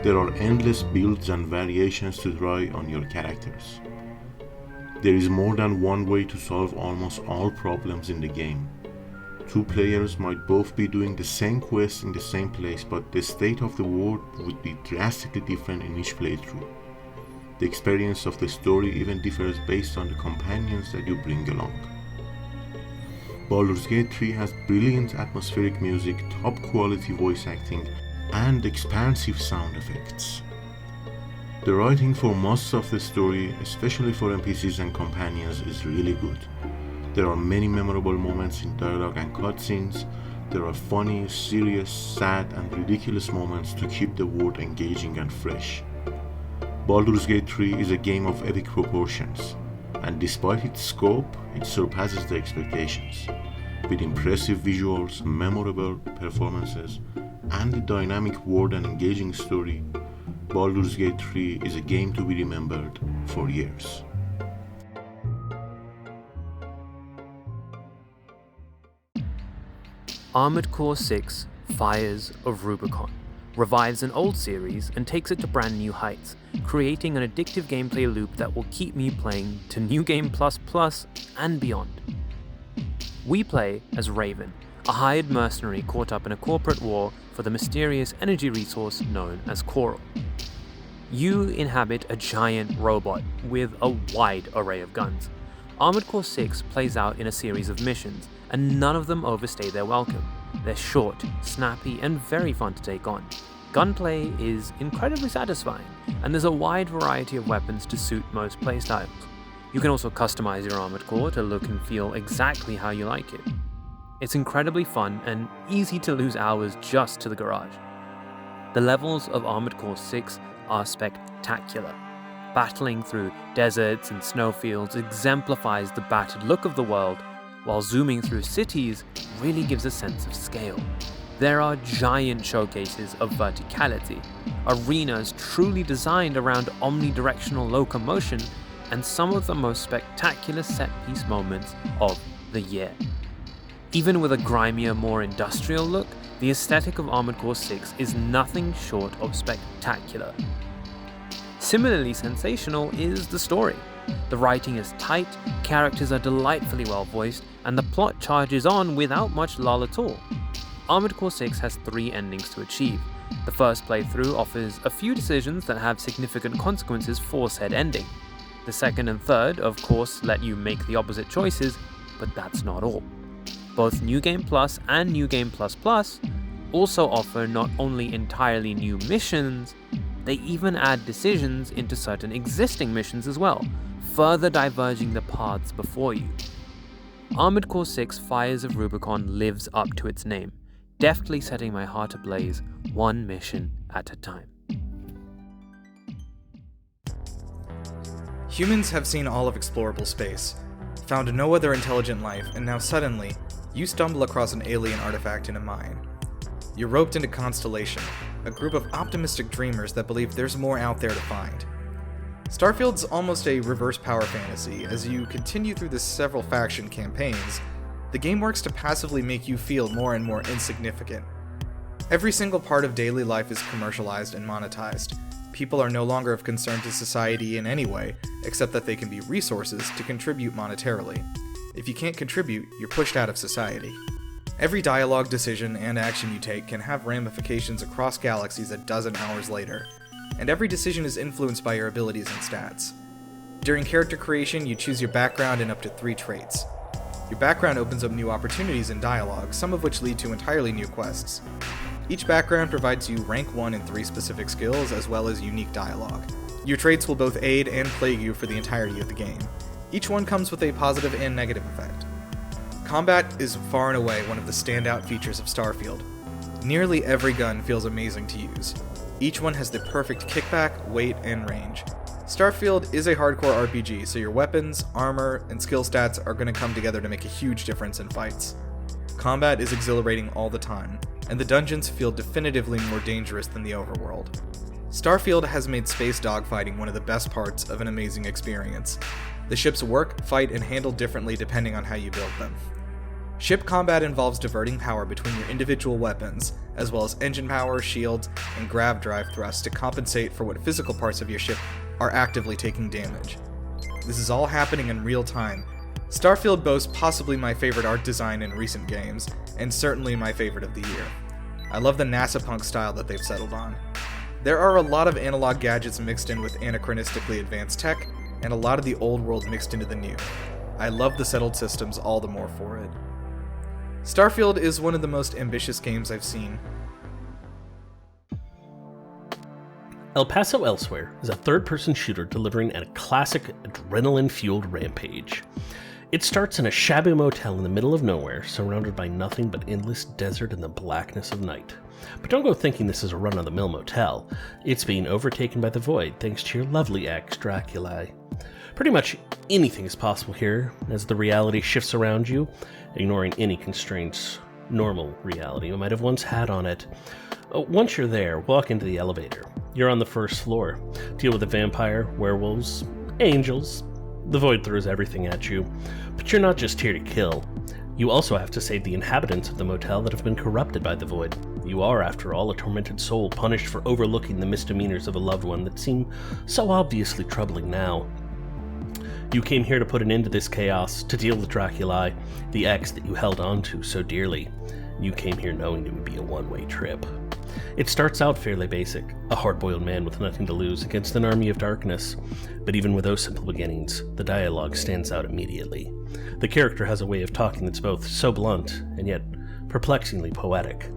there are endless builds and variations to try on your characters. There is more than one way to solve almost all problems in the game. Two players might both be doing the same quest in the same place, but the state of the world would be drastically different in each playthrough. The experience of the story even differs based on the companions that you bring along. Baldur's Gate 3 has brilliant atmospheric music, top quality voice acting, and expansive sound effects. The writing for most of the story, especially for NPCs and companions, is really good. There are many memorable moments in dialogue and cutscenes. There are funny, serious, sad, and ridiculous moments to keep the world engaging and fresh. Baldur's Gate 3 is a game of epic proportions, and despite its scope, it surpasses the expectations. With impressive visuals, memorable performances, and a dynamic world and engaging story, Baldur's Gate 3 is a game to be remembered for years. Armored Core 6: Fires of Rubicon revives an old series and takes it to brand new heights, creating an addictive gameplay loop that will keep me playing to New Game Plus Plus and beyond. We play as Raven, a hired mercenary caught up in a corporate war for the mysterious energy resource known as Coral. You inhabit a giant robot with a wide array of guns. Armored Core 6 plays out in a series of missions, and none of them overstay their welcome. They're short, snappy, and very fun to take on. Gunplay is incredibly satisfying, and there's a wide variety of weapons to suit most playstyles. You can also customize your Armored Core to look and feel exactly how you like it. It's incredibly fun and easy to lose hours just to the garage. The levels of Armored Core 6 are spectacular. Battling through deserts and snowfields exemplifies the battered look of the world, while zooming through cities really gives a sense of scale. There are giant showcases of verticality, arenas truly designed around omnidirectional locomotion, and some of the most spectacular set-piece moments of the year. Even with a grimier, more industrial look, the aesthetic of Armored Core 6 is nothing short of spectacular. Similarly sensational is the story. The writing is tight, characters are delightfully well voiced, and the plot charges on without much lull at all. Armored Core 6 has 3 endings to achieve. The first playthrough offers a few decisions that have significant consequences for said ending. The second and third, of course, let you make the opposite choices, but that's not all. Both New Game Plus and New Game Plus Plus also offer not only entirely new missions, they even add decisions into certain existing missions as well, further diverging the paths before you. Armored Core 6 Fires of Rubicon lives up to its name, deftly setting my heart ablaze, one mission at a time. Humans have seen all of explorable space, found no other intelligent life, and now suddenly, you stumble across an alien artifact in a mine. You're roped into Constellation, a group of optimistic dreamers that believe there's more out there to find. Starfield's almost a reverse power fantasy. As you continue through the several faction campaigns, the game works to passively make you feel more and more insignificant. Every single part of daily life is commercialized and monetized. People are no longer of concern to society in any way, except that they can be resources to contribute monetarily. If you can't contribute, you're pushed out of society. Every dialogue, decision, and action you take can have ramifications across galaxies a dozen hours later, and every decision is influenced by your abilities and stats. During character creation, you choose your background and up to 3 traits. Your background opens up new opportunities in dialogue, some of which lead to entirely new quests. Each background provides you rank 1 and 3 specific skills, as well as unique dialogue. Your traits will both aid and plague you for the entirety of the game. Each one comes with a positive and negative effect. Combat is far and away one of the standout features of Starfield. Nearly every gun feels amazing to use. Each one has the perfect kickback, weight, and range. Starfield is a hardcore RPG, so your weapons, armor, and skill stats are going to come together to make a huge difference in fights. Combat is exhilarating all the time, and the dungeons feel definitively more dangerous than the overworld. Starfield has made space dogfighting one of the best parts of an amazing experience. The ships work, fight, and handle differently depending on how you build them. Ship combat involves diverting power between your individual weapons, as well as engine power, shields, and grav drive thrusts to compensate for what physical parts of your ship are actively taking damage. This is all happening in real time. Starfield boasts possibly my favorite art design in recent games, and certainly my favorite of the year. I love the NASA-punk style that they've settled on. There are a lot of analog gadgets mixed in with anachronistically advanced tech, and a lot of the old world mixed into the new. I love the settled systems all the more for it. Starfield is one of the most ambitious games I've seen. El Paso Elsewhere is a third-person shooter delivering a classic adrenaline-fueled rampage. It starts in a shabby motel in the middle of nowhere, surrounded by nothing but endless desert and the blackness of night. But don't go thinking this is a run-of-the-mill motel. It's being overtaken by the void thanks to your lovely ex, Draculae. Pretty much anything is possible here, as the reality shifts around you, ignoring any constraints normal reality you might have once had on it. Once you're there, walk into the elevator. You're on the first floor. Deal with a vampire, werewolves, angels. The void throws everything at you, but you're not just here to kill. You also have to save the inhabitants of the motel that have been corrupted by the void. You are, after all, a tormented soul punished for overlooking the misdemeanors of a loved one that seem so obviously troubling now. You came here to put an end to this chaos, to deal with Draculae, the ex that you held on to so dearly. You came here knowing it would be a one-way trip. It starts out fairly basic, a hard-boiled man with nothing to lose against an army of darkness. But even with those simple beginnings, the dialogue stands out immediately. The character has a way of talking that's both so blunt and yet perplexingly poetic.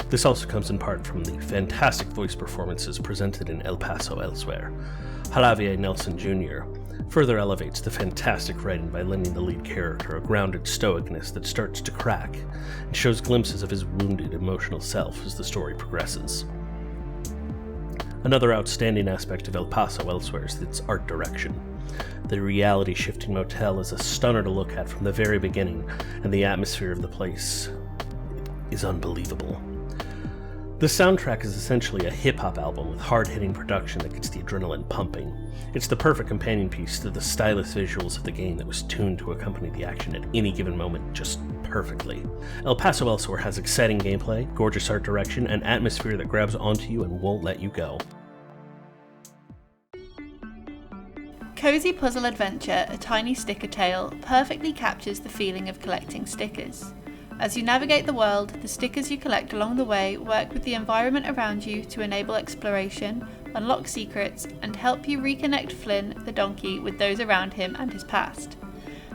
This also comes in part from the fantastic voice performances presented in El Paso Elsewhere. Javier Nelson Jr. further elevates the fantastic writing by lending the lead character a grounded stoicness that starts to crack and shows glimpses of his wounded emotional self as the story progresses. Another outstanding aspect of El Paso Elsewhere is its art direction. The reality-shifting motel is a stunner to look at from the very beginning, and the atmosphere of the place is unbelievable. The soundtrack is essentially a hip-hop album with hard-hitting production that gets the adrenaline pumping. It's the perfect companion piece to the stylish visuals of the game that was tuned to accompany the action at any given moment just perfectly. El Paso Elsewhere has exciting gameplay, gorgeous art direction, and atmosphere that grabs onto you and won't let you go. Cozy Puzzle Adventure, A Tiny Sticker Tale perfectly captures the feeling of collecting stickers. As you navigate the world, the stickers you collect along the way work with the environment around you to enable exploration, unlock secrets, and help you reconnect Flynn, the donkey, with those around him and his past.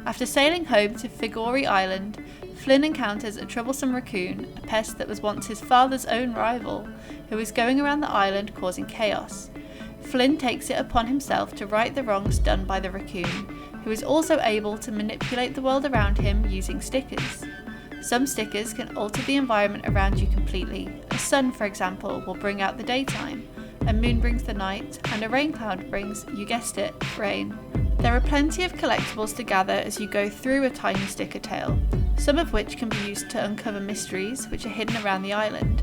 After sailing home to Figori Island, Flynn encounters a troublesome raccoon, a pest that was once his father's own rival, who is going around the island causing chaos. Flynn takes it upon himself to right the wrongs done by the raccoon, who is also able to manipulate the world around him using stickers. Some stickers can alter the environment around you completely. A sun, for example, will bring out the daytime, a moon brings the night, and a rain cloud brings, you guessed it, rain. There are plenty of collectibles to gather as you go through A Tiny Sticker Tale, some of which can be used to uncover mysteries which are hidden around the island.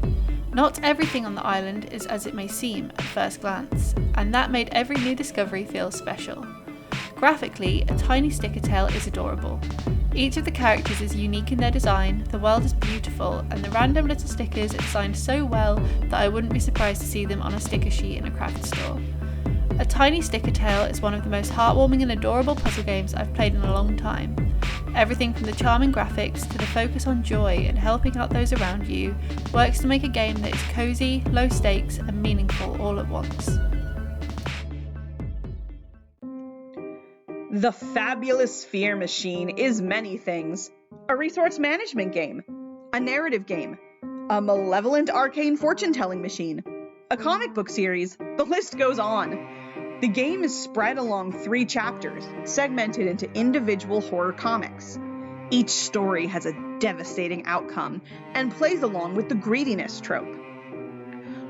Not everything on the island is as it may seem at first glance, and that made every new discovery feel special. Graphically, a tiny sticker tail is adorable. Each of the characters is unique in their design, the world is beautiful, and the random little stickers are designed so well that I wouldn't be surprised to see them on a sticker sheet in a craft store. A tiny sticker tail is one of the most heartwarming and adorable puzzle games I've played in a long time. Everything from the charming graphics to the focus on joy and helping out those around you works to make a game that is cozy, low stakes, and meaningful all at once. The Fabulous Sphere Machine is many things. A resource management game, a narrative game, a malevolent arcane fortune-telling machine, a comic book series, the list goes on. The game is spread along 3 chapters, segmented into individual horror comics. Each story has a devastating outcome and plays along with the greediness trope.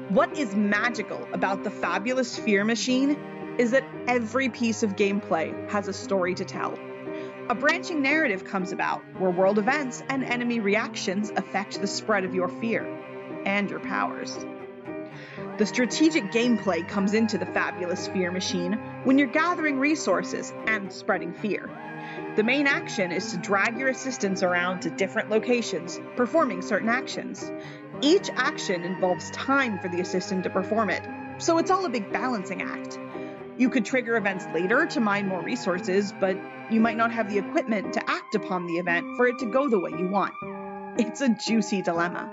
What is magical about the Fabulous Sphere Machine is that every piece of gameplay has a story to tell. A branching narrative comes about where world events and enemy reactions affect the spread of your fear and your powers. The strategic gameplay comes into the Fabulous Sphere Machine when you're gathering resources and spreading fear. The main action is to drag your assistants around to different locations, performing certain actions. Each action involves time for the assistant to perform it, so it's all a big balancing act. You could trigger events later to mine more resources, but you might not have the equipment to act upon the event for it to go the way you want. It's a juicy dilemma.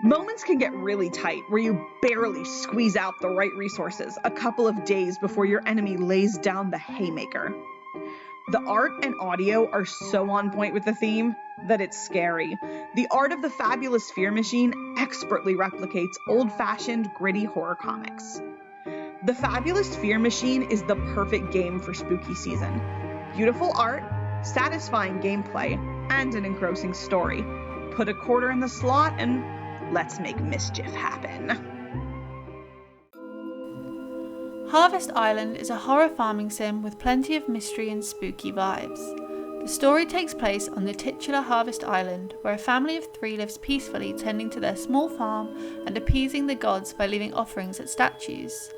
Moments can get really tight where you barely squeeze out the right resources a couple of days before your enemy lays down the haymaker. The art and audio are so on point with the theme that it's scary. The art of the Fabulous Sphere Machine expertly replicates old-fashioned, gritty horror comics. The Fabulous Sphere Machine is the perfect game for spooky season. Beautiful art, satisfying gameplay, and an engrossing story. Put a quarter in the slot and let's make mischief happen. Harvest Island is a horror farming sim with plenty of mystery and spooky vibes. The story takes place on the titular Harvest Island, where a family of 3 lives peacefully tending to their small farm and appeasing the gods by leaving offerings at statues.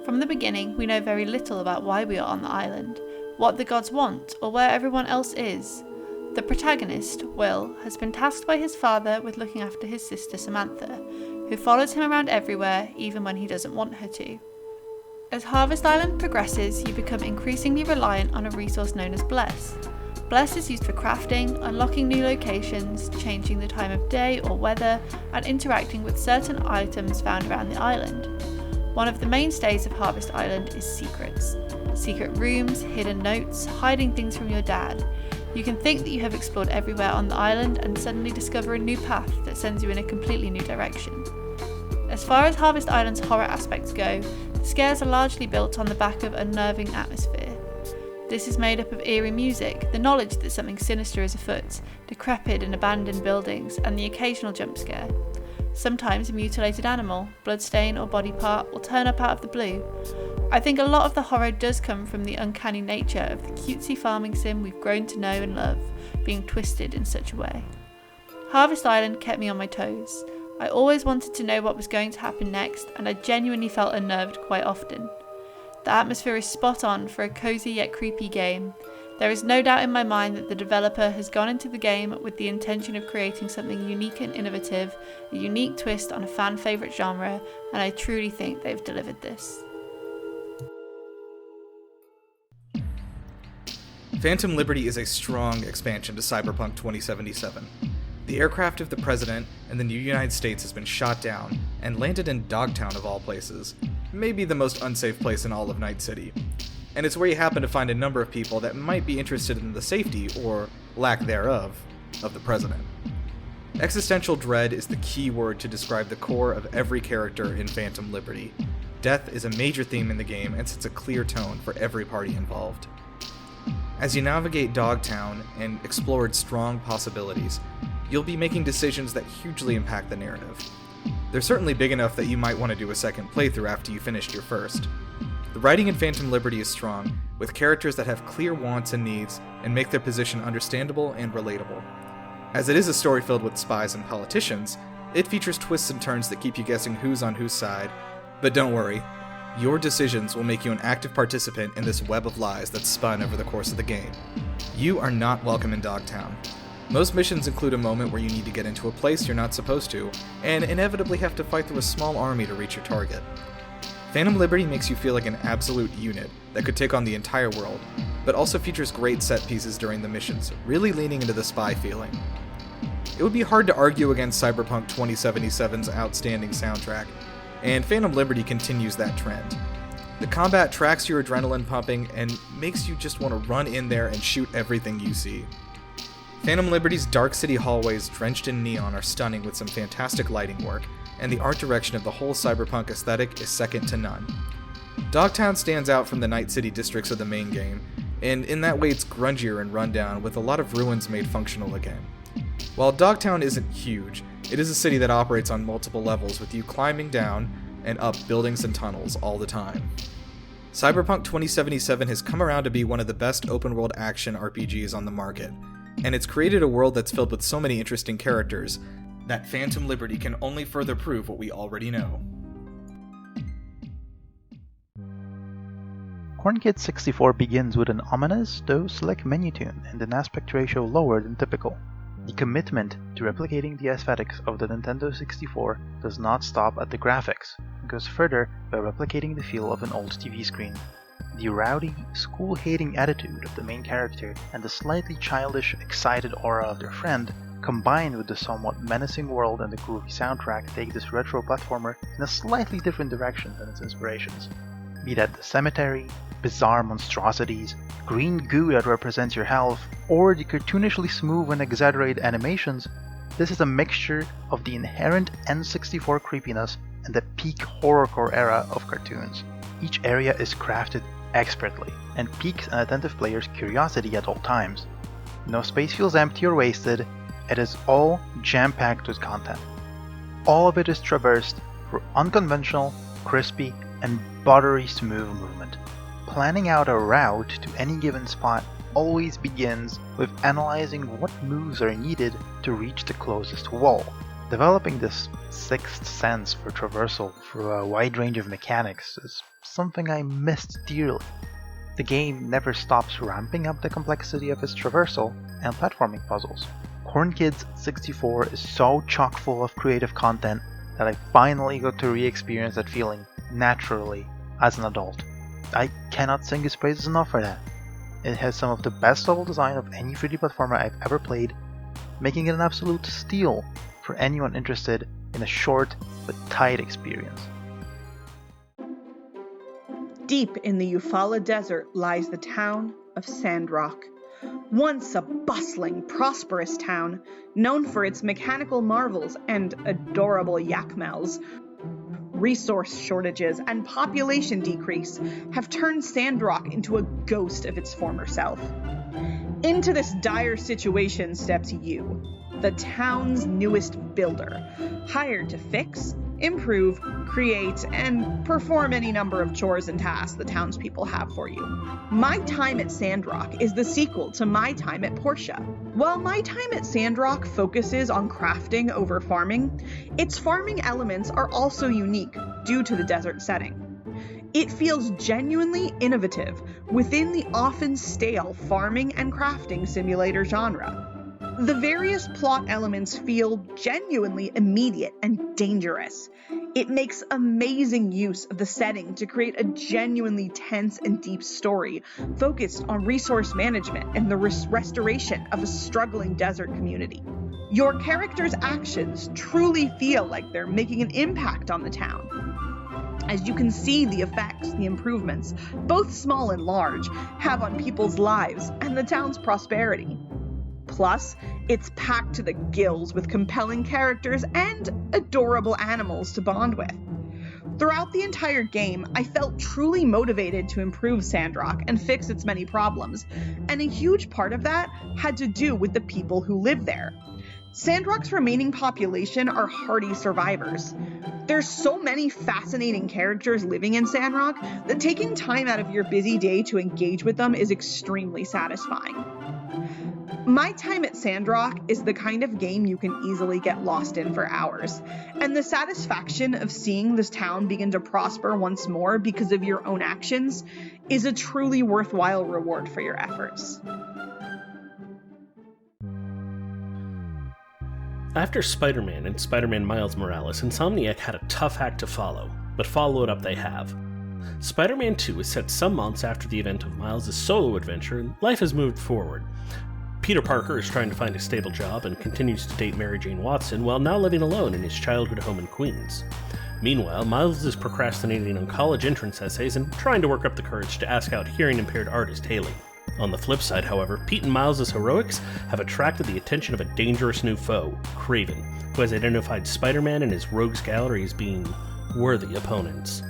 From the beginning, we know very little about why we are on the island, what the gods want, or where everyone else is. The protagonist, Will, has been tasked by his father with looking after his sister Samantha, who follows him around everywhere even when he doesn't want her to. As Harvest Island progresses, you become increasingly reliant on a resource known as Bless. Bless is used for crafting, unlocking new locations, changing the time of day or weather, and interacting with certain items found around the island. One of the mainstays of Harvest Island is secrets. Secret rooms, hidden notes, hiding things from your dad. You can think that you have explored everywhere on the island and suddenly discover a new path that sends you in a completely new direction. As far as Harvest Island's horror aspects go, the scares are largely built on the back of unnerving atmosphere. This is made up of eerie music, the knowledge that something sinister is afoot, decrepit and abandoned buildings, and the occasional jump scare. Sometimes a mutilated animal, bloodstain or body part will turn up out of the blue. I think a lot of the horror does come from the uncanny nature of the cutesy farming sim we've grown to know and love, being twisted in such a way. Harvest Island kept me on my toes. I always wanted to know what was going to happen next, and I genuinely felt unnerved quite often. The atmosphere is spot on for a cozy yet creepy game. There is no doubt in my mind that the developer has gone into the game with the intention of creating something unique and innovative, a unique twist on a fan favourite genre, and I truly think they've delivered this. Phantom Liberty is a strong expansion to Cyberpunk 2077. The aircraft of the President and the new United States has been shot down and landed in Dogtown of all places, maybe the most unsafe place in all of Night City. And it's where you happen to find a number of people that might be interested in the safety, or lack thereof, of the President. Existential dread is the key word to describe the core of every character in Phantom Liberty. Death is a major theme in the game and sets a clear tone for every party involved. As you navigate Dogtown and explore its strong possibilities, you'll be making decisions that hugely impact the narrative. They're certainly big enough that you might want to do a second playthrough after you finished your first. The writing in Phantom Liberty is strong, with characters that have clear wants and needs and make their position understandable and relatable. As it is a story filled with spies and politicians, It features twists and turns that keep you guessing who's on whose side, but don't worry, your decisions will make you an active participant in this web of lies that's spun over the course of the game. You are not welcome in Dogtown. Most missions include a moment where you need to get into a place you're not supposed to, and inevitably have to fight through a small army to reach your target. Phantom Liberty makes you feel like an absolute unit that could take on the entire world, but also features great set pieces during the missions, really leaning into the spy feeling. It would be hard to argue against Cyberpunk 2077's outstanding soundtrack, and Phantom Liberty continues that trend. The combat tracks your adrenaline pumping and makes you just want to run in there and shoot everything you see. Phantom Liberty's dark city hallways drenched in neon are stunning with some fantastic lighting work, and the art direction of the whole cyberpunk aesthetic is second to none. Dogtown stands out from the Night City districts of the main game, and in that way it's grungier and rundown with a lot of ruins made functional again. While Dogtown isn't huge, it is a city that operates on multiple levels with you climbing down and up buildings and tunnels all the time. Cyberpunk 2077 has come around to be one of the best open-world action RPGs on the market, and it's created a world that's filled with so many interesting characters that Phantom Liberty can only further prove what we already know. Corn Kid 64 begins with an ominous, though slick menu tune and an aspect ratio lower than typical. The commitment to replicating the aesthetics of the Nintendo 64 does not stop at the graphics, and goes further by replicating the feel of an old TV screen. The rowdy, school-hating attitude of the main character and the slightly childish, excited aura of their friend, combined with the somewhat menacing world and the groovy soundtrack, take this retro platformer in a slightly different direction than its inspirations. Be that the cemetery, bizarre monstrosities, green goo that represents your health, or the cartoonishly smooth and exaggerated animations, this is a mixture of the inherent N64 creepiness and the peak horrorcore era of cartoons. Each area is crafted expertly, and piques an attentive player's curiosity at all times. No space feels empty or wasted, it is all jam-packed with content. All of it is traversed through unconventional, crispy, and buttery smooth movement. Planning out a route to any given spot always begins with analyzing what moves are needed to reach the closest wall. Developing this sixth sense for traversal through a wide range of mechanics is something I missed dearly. The game never stops ramping up the complexity of its traversal and platforming puzzles. Corn Kids 64 is so chock full of creative content that I finally got to re-experience that feeling naturally as an adult. I cannot sing its praises enough for that. It has some of the best level design of any 3D platformer I've ever played, making it an absolute steal for anyone interested in a short but tight experience. Deep in the Eufaula Desert lies the town of Sandrock. Once a bustling, prosperous town, known for its mechanical marvels and adorable yakmels. Resource shortages and population decrease have turned Sandrock into a ghost of its former self. Into this dire situation steps you, the town's newest builder, hired to fix, improve, create, and perform any number of chores and tasks the townspeople have for you. My Time at Sandrock is the sequel to My Time at Portia. While My Time at Sandrock focuses on crafting over farming, its farming elements are also unique due to the desert setting. It feels genuinely innovative within the often stale farming and crafting simulator genre. The various plot elements feel genuinely immediate and dangerous. It makes amazing use of the setting to create a genuinely tense and deep story focused on resource management and the restoration of a struggling desert community. Your character's actions truly feel like they're making an impact on the town, as you can see the effects, the improvements, both small and large, have on people's lives and the town's prosperity. Plus, it's packed to the gills with compelling characters and adorable animals to bond with. Throughout the entire game, I felt truly motivated to improve Sandrock and fix its many problems, and a huge part of that had to do with the people who live there. Sandrock's remaining population are hardy survivors. There's so many fascinating characters living in Sandrock that taking time out of your busy day to engage with them is extremely satisfying. My Time at Sandrock is the kind of game you can easily get lost in for hours, and the satisfaction of seeing this town begin to prosper once more because of your own actions is a truly worthwhile reward for your efforts. After Spider-Man and Spider-Man Miles Morales, Insomniac had a tough act to follow, but follow it up they have. Spider-Man 2 is set some months after the event of Miles' solo adventure, and life has moved forward. Peter Parker is trying to find a stable job and continues to date Mary Jane Watson while now living alone in his childhood home in Queens. Meanwhile, Miles is procrastinating on college entrance essays and trying to work up the courage to ask out hearing-impaired artist Haley. On the flip side, however, Pete and Miles' heroics have attracted the attention of a dangerous new foe, Kraven, who has identified Spider-Man and his rogues gallery as being worthy opponents.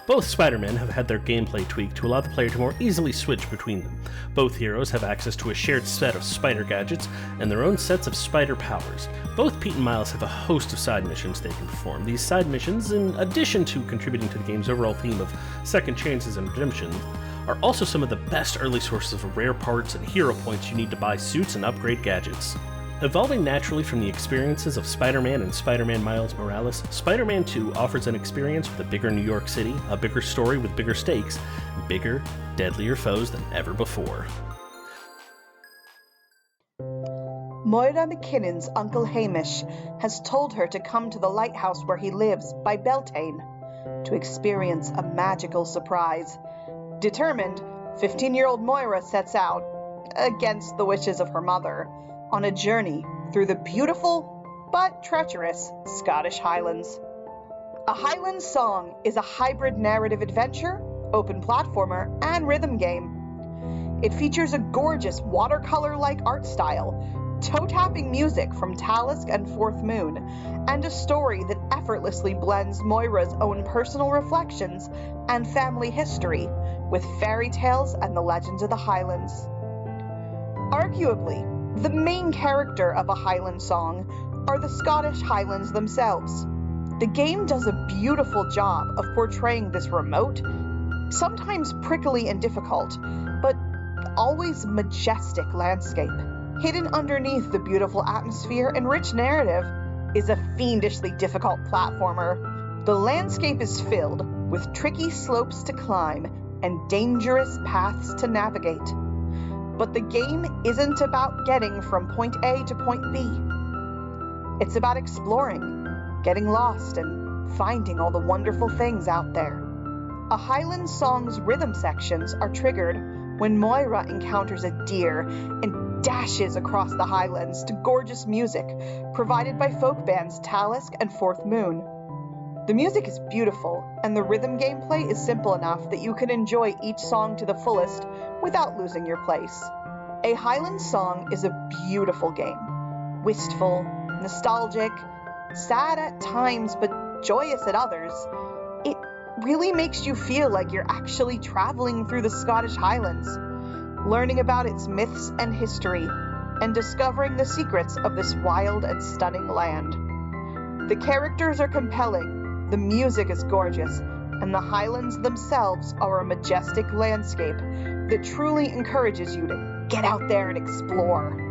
Both Spider-Men have had their gameplay tweaked to allow the player to more easily switch between them. Both heroes have access to a shared set of spider gadgets and their own sets of spider powers. Both Pete and Miles have a host of side missions they can perform. These side missions, in addition to contributing to the game's overall theme of second chances and redemption, are also some of the best early sources of rare parts and hero points you need to buy suits and upgrade gadgets. Evolving naturally from the experiences of Spider-Man and Spider-Man Miles Morales, Spider-Man 2 offers an experience with a bigger New York City, a bigger story with bigger stakes, and bigger, deadlier foes than ever before. Moira McKinnon's Uncle Hamish has told her to come to the lighthouse where he lives by Beltane to experience a magical surprise. Determined, 15-year-old Moira sets out, against the wishes of her mother, on a journey through the beautiful but treacherous Scottish Highlands. A Highland Song is a hybrid narrative adventure, open platformer, and rhythm game. It features a gorgeous watercolor-like art style, toe-tapping music from Talisk and Fourth Moon, and a story that effortlessly blends Moira's own personal reflections and family history with fairy tales and the legends of the Highlands. Arguably, the main character of a Highland Song are the Scottish Highlands themselves. The game does a beautiful job of portraying this remote, sometimes prickly and difficult, but always majestic landscape. Hidden underneath the beautiful atmosphere and rich narrative is a fiendishly difficult platformer. The landscape is filled with tricky slopes to climb and dangerous paths to navigate. But the game isn't about getting from point A to point B. It's about exploring, getting lost, and finding all the wonderful things out there. A Highland Song's rhythm sections are triggered when Moira encounters a deer and dashes across the highlands to gorgeous music provided by folk bands Talisk and Fourth Moon. The music is beautiful, and the rhythm gameplay is simple enough that you can enjoy each song to the fullest without losing your place. A Highland Song is a beautiful game. Wistful, nostalgic, sad at times but joyous at others. It really makes you feel like you're actually traveling through the Scottish Highlands, learning about its myths and history, and discovering the secrets of this wild and stunning land. The characters are compelling, the music is gorgeous, and the Highlands themselves are a majestic landscape that truly encourages you to get out there and explore.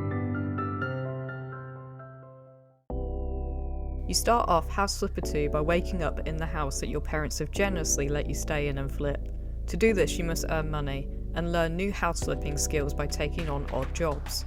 You start off House Flipper 2 by waking up in the house that your parents have generously let you stay in and flip. To do this, you must earn money and learn new house flipping skills by taking on odd jobs.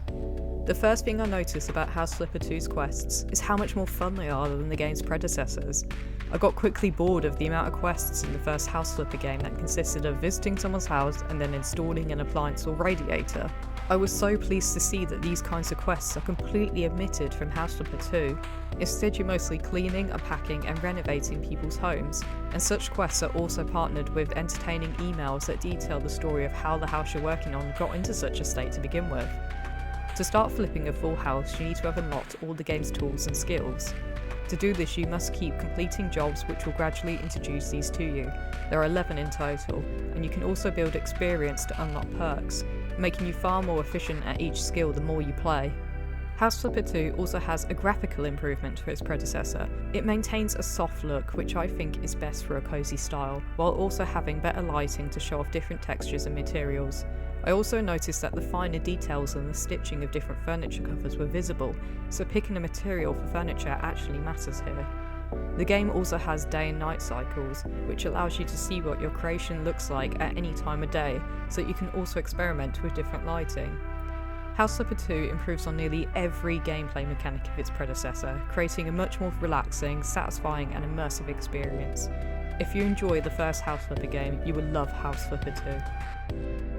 The first thing I noticed about House Flipper 2's quests is how much more fun they are than the game's predecessors. I got quickly bored of the amount of quests in the first House Flipper game that consisted of visiting someone's house and then installing an appliance or radiator. I was so pleased to see that these kinds of quests are completely omitted from House Flipper 2. Instead, you're mostly cleaning, unpacking and renovating people's homes, and such quests are also partnered with entertaining emails that detail the story of how the house you're working on got into such a state to begin with. To start flipping a full house, you need to have unlocked all the game's tools and skills. To do this, you must keep completing jobs which will gradually introduce these to you. There are 11 in total, and you can also build experience to unlock perks, making you far more efficient at each skill the more you play. House Flipper 2 also has a graphical improvement to its predecessor. It maintains a soft look, which I think is best for a cozy style, while also having better lighting to show off different textures and materials. I also noticed that the finer details and the stitching of different furniture covers were visible, so picking a material for furniture actually matters here. The game also has day and night cycles, which allows you to see what your creation looks like at any time of day, so that you can also experiment with different lighting. House Flipper 2 improves on nearly every gameplay mechanic of its predecessor, creating a much more relaxing, satisfying and immersive experience. If you enjoy the first House Flipper game, you will love House Flipper 2.